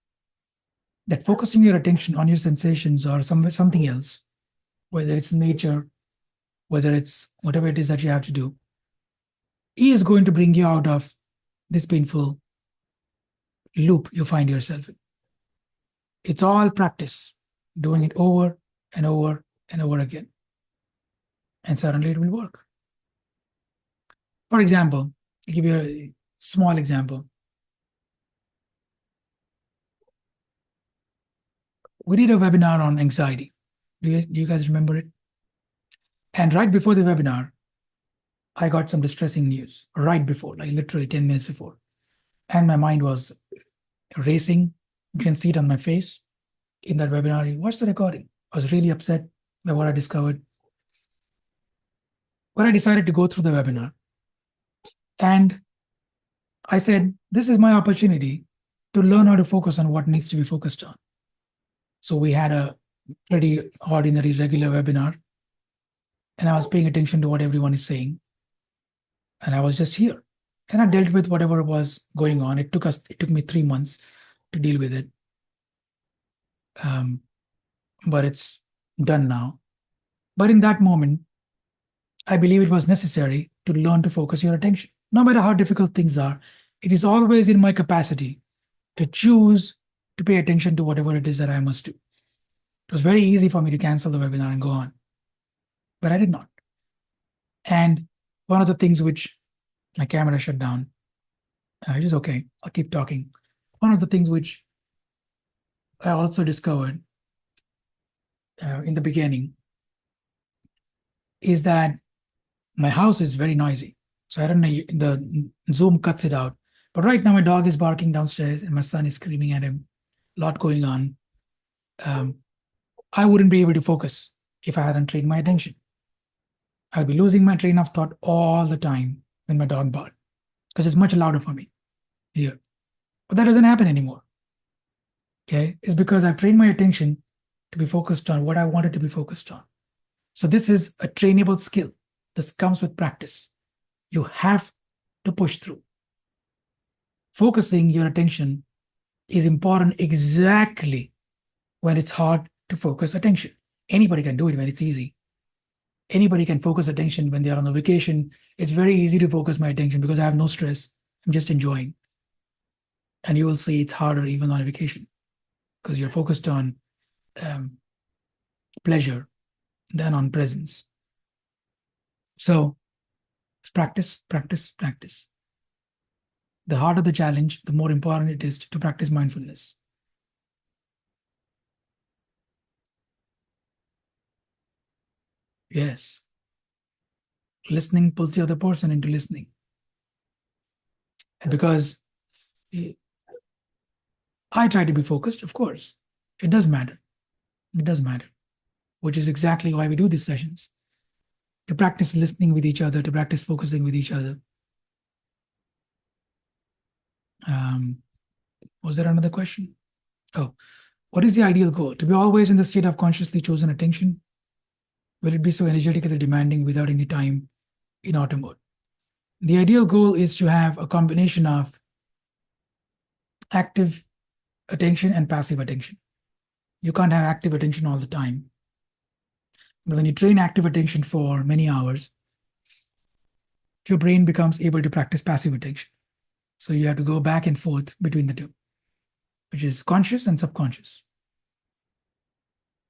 that focusing your attention on your sensations or something else, whether it's nature, whether it's whatever it is that you have to do, is going to bring you out of this painful loop you find yourself in. It's all practice, doing it over and over and over again. And suddenly it will work. For example, I'll give you a small example. We did a webinar on anxiety. Do you guys remember it? And right before the webinar, I got some distressing news right before, like literally 10 minutes before. And my mind was racing. You can see it on my face in that webinar. Watch the recording. I was really upset by what I discovered. But I decided to go through the webinar. And I said, this is my opportunity to learn how to focus on what needs to be focused on. So we had a pretty ordinary, regular webinar. And I was paying attention to what everyone is saying. And I was just here. And I dealt with whatever was going on. It took me 3 months to deal with it. But it's done now. But in that moment, I believe it was necessary to learn to focus your attention. No matter how difficult things are, it is always in my capacity to choose to pay attention to whatever it is that I must do. It was very easy for me to cancel the webinar and go on. But I did not. And one of the things which my camera shut down, which is okay, I'll keep talking. One of the things which I also discovered in the beginning is that my house is very noisy. So I don't know, the Zoom cuts it out. But right now, my dog is barking downstairs and my son is screaming at him. A lot going on. I wouldn't be able to focus if I hadn't trained my attention. I'd be losing my train of thought all the time when my dog barked because it's much louder for me here. But that doesn't happen anymore. Okay, it's because I've trained my attention to be focused on what I wanted to be focused on. So this is a trainable skill. This comes with practice. You have to push through. Focusing your attention is important exactly when it's hard to focus attention. Anybody can do it when it's easy. Anybody can focus attention when they are on a vacation. It's very easy to focus my attention because I have no stress. I'm just enjoying. And you will see it's harder even on a vacation because you're focused on pleasure than on presence. So practice, practice, practice. The harder the challenge, the more important it is to practice mindfulness. Yes. Listening pulls the other person into listening. And because I try to be focused, of course, it does matter. It does matter, which is exactly why we do these sessions. To practice listening with each other, to practice focusing with each other. Was there another question? Oh, what is the ideal goal? To be always in the state of consciously chosen attention? Will it be so energetically demanding without any time in auto mode? The ideal goal is to have a combination of active attention and passive attention. You can't have active attention all the time. But when you train active attention for many hours, your brain becomes able to practice passive attention. So you have to go back and forth between the two, which is conscious and subconscious.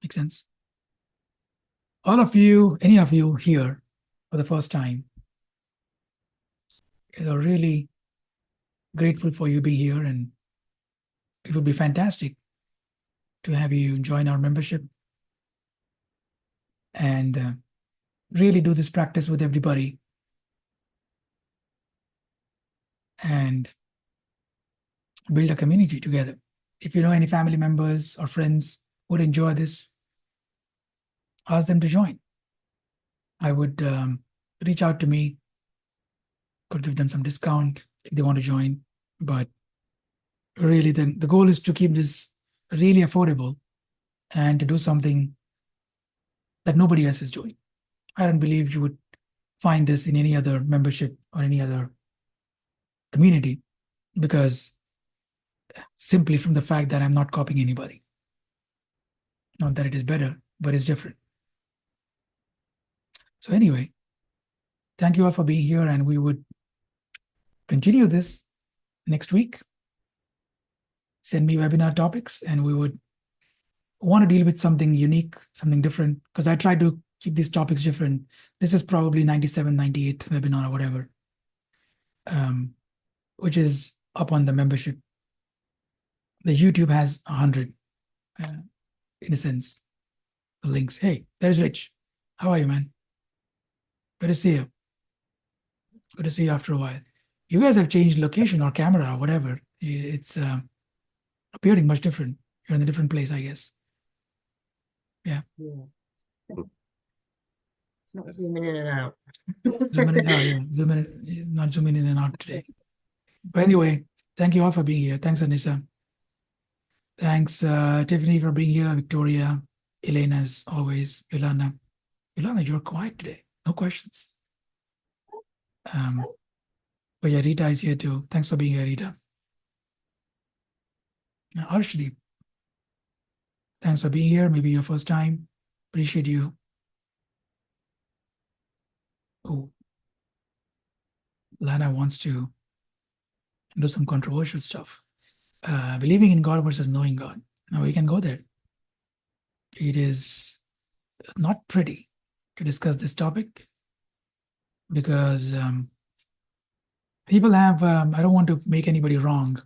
Make sense? All of you, any of you here for the first time, are really grateful for you being here, and it would be fantastic to have you join our membership and really do this practice with everybody and build a community together. If you know any family members or friends who would enjoy this, ask them to join. I would reach out to me, could give them some discount if they want to join. But really, the goal is to keep this really affordable and to do something that nobody else is doing. I don't believe you would find this in any other membership or any other community, because simply from the fact that I'm not copying anybody. Not that it is better, but it's different. So anyway, thank you all for being here, and we would continue this next week. Send me webinar topics, and we would want to deal with something unique, something different, because I try to keep these topics different. This is probably 97, 98th webinar or whatever, which is up on the membership. The YouTube has 100, in a sense, the links. Hey, there's Rich. How are you, man? Good to see you. Good to see you after a while. You guys have changed location or camera or whatever. It's appearing much different. You're in a different place, I guess. Yeah. It's not zooming in and out. Zoom in and out, yeah. Zoom in, not zooming in and out today. But anyway, thank you all for being here. Thanks, Anissa. Thanks, Tiffany, for being here. Victoria, Elena, as always. Ilana, you're quiet today. No questions. But yeah, Rita is here too. Thanks for being here, Rita. Now, Arshdeep, thanks for being here. Maybe your first time. Appreciate you. Oh, Lana wants to do some controversial stuff. Believing in God versus knowing God. Now we can go there. It is not pretty to discuss this topic, because people have, I don't want to make anybody wrong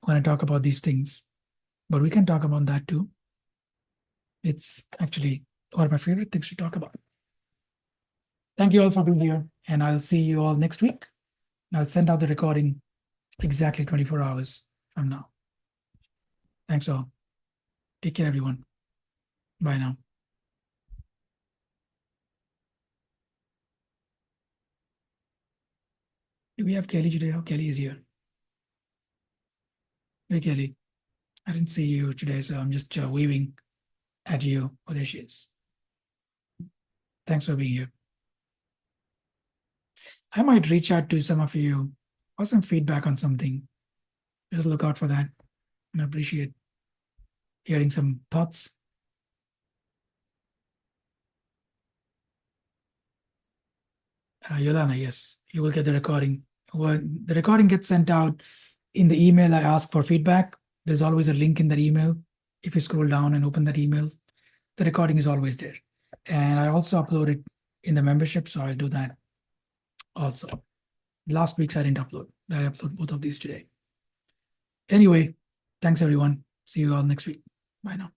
when I talk about these things, but we can talk about that too. It's actually one of my favorite things to talk about. Thank you all for being here, and I'll see you all next week. I'll send out the recording exactly 24 hours from now. Thanks all. Take care, everyone. Bye now. Do we have Kelly today? Oh, Kelly is here. Hey, Kelly. I didn't see you today, so I'm just waving at you. Oh, there she is. Thanks for being here. I might reach out to some of you for some feedback on something. Just look out for that. And I appreciate hearing some thoughts. Yolana, yes, you will get the recording. When the recording gets sent out in the email, I ask for feedback. There's always a link in that email. If you scroll down and open that email, the recording is always there. And I also upload it in the membership, so I'll do that also. Last week's I didn't upload. I upload both of these today. Anyway, thanks everyone. See you all next week. Bye now.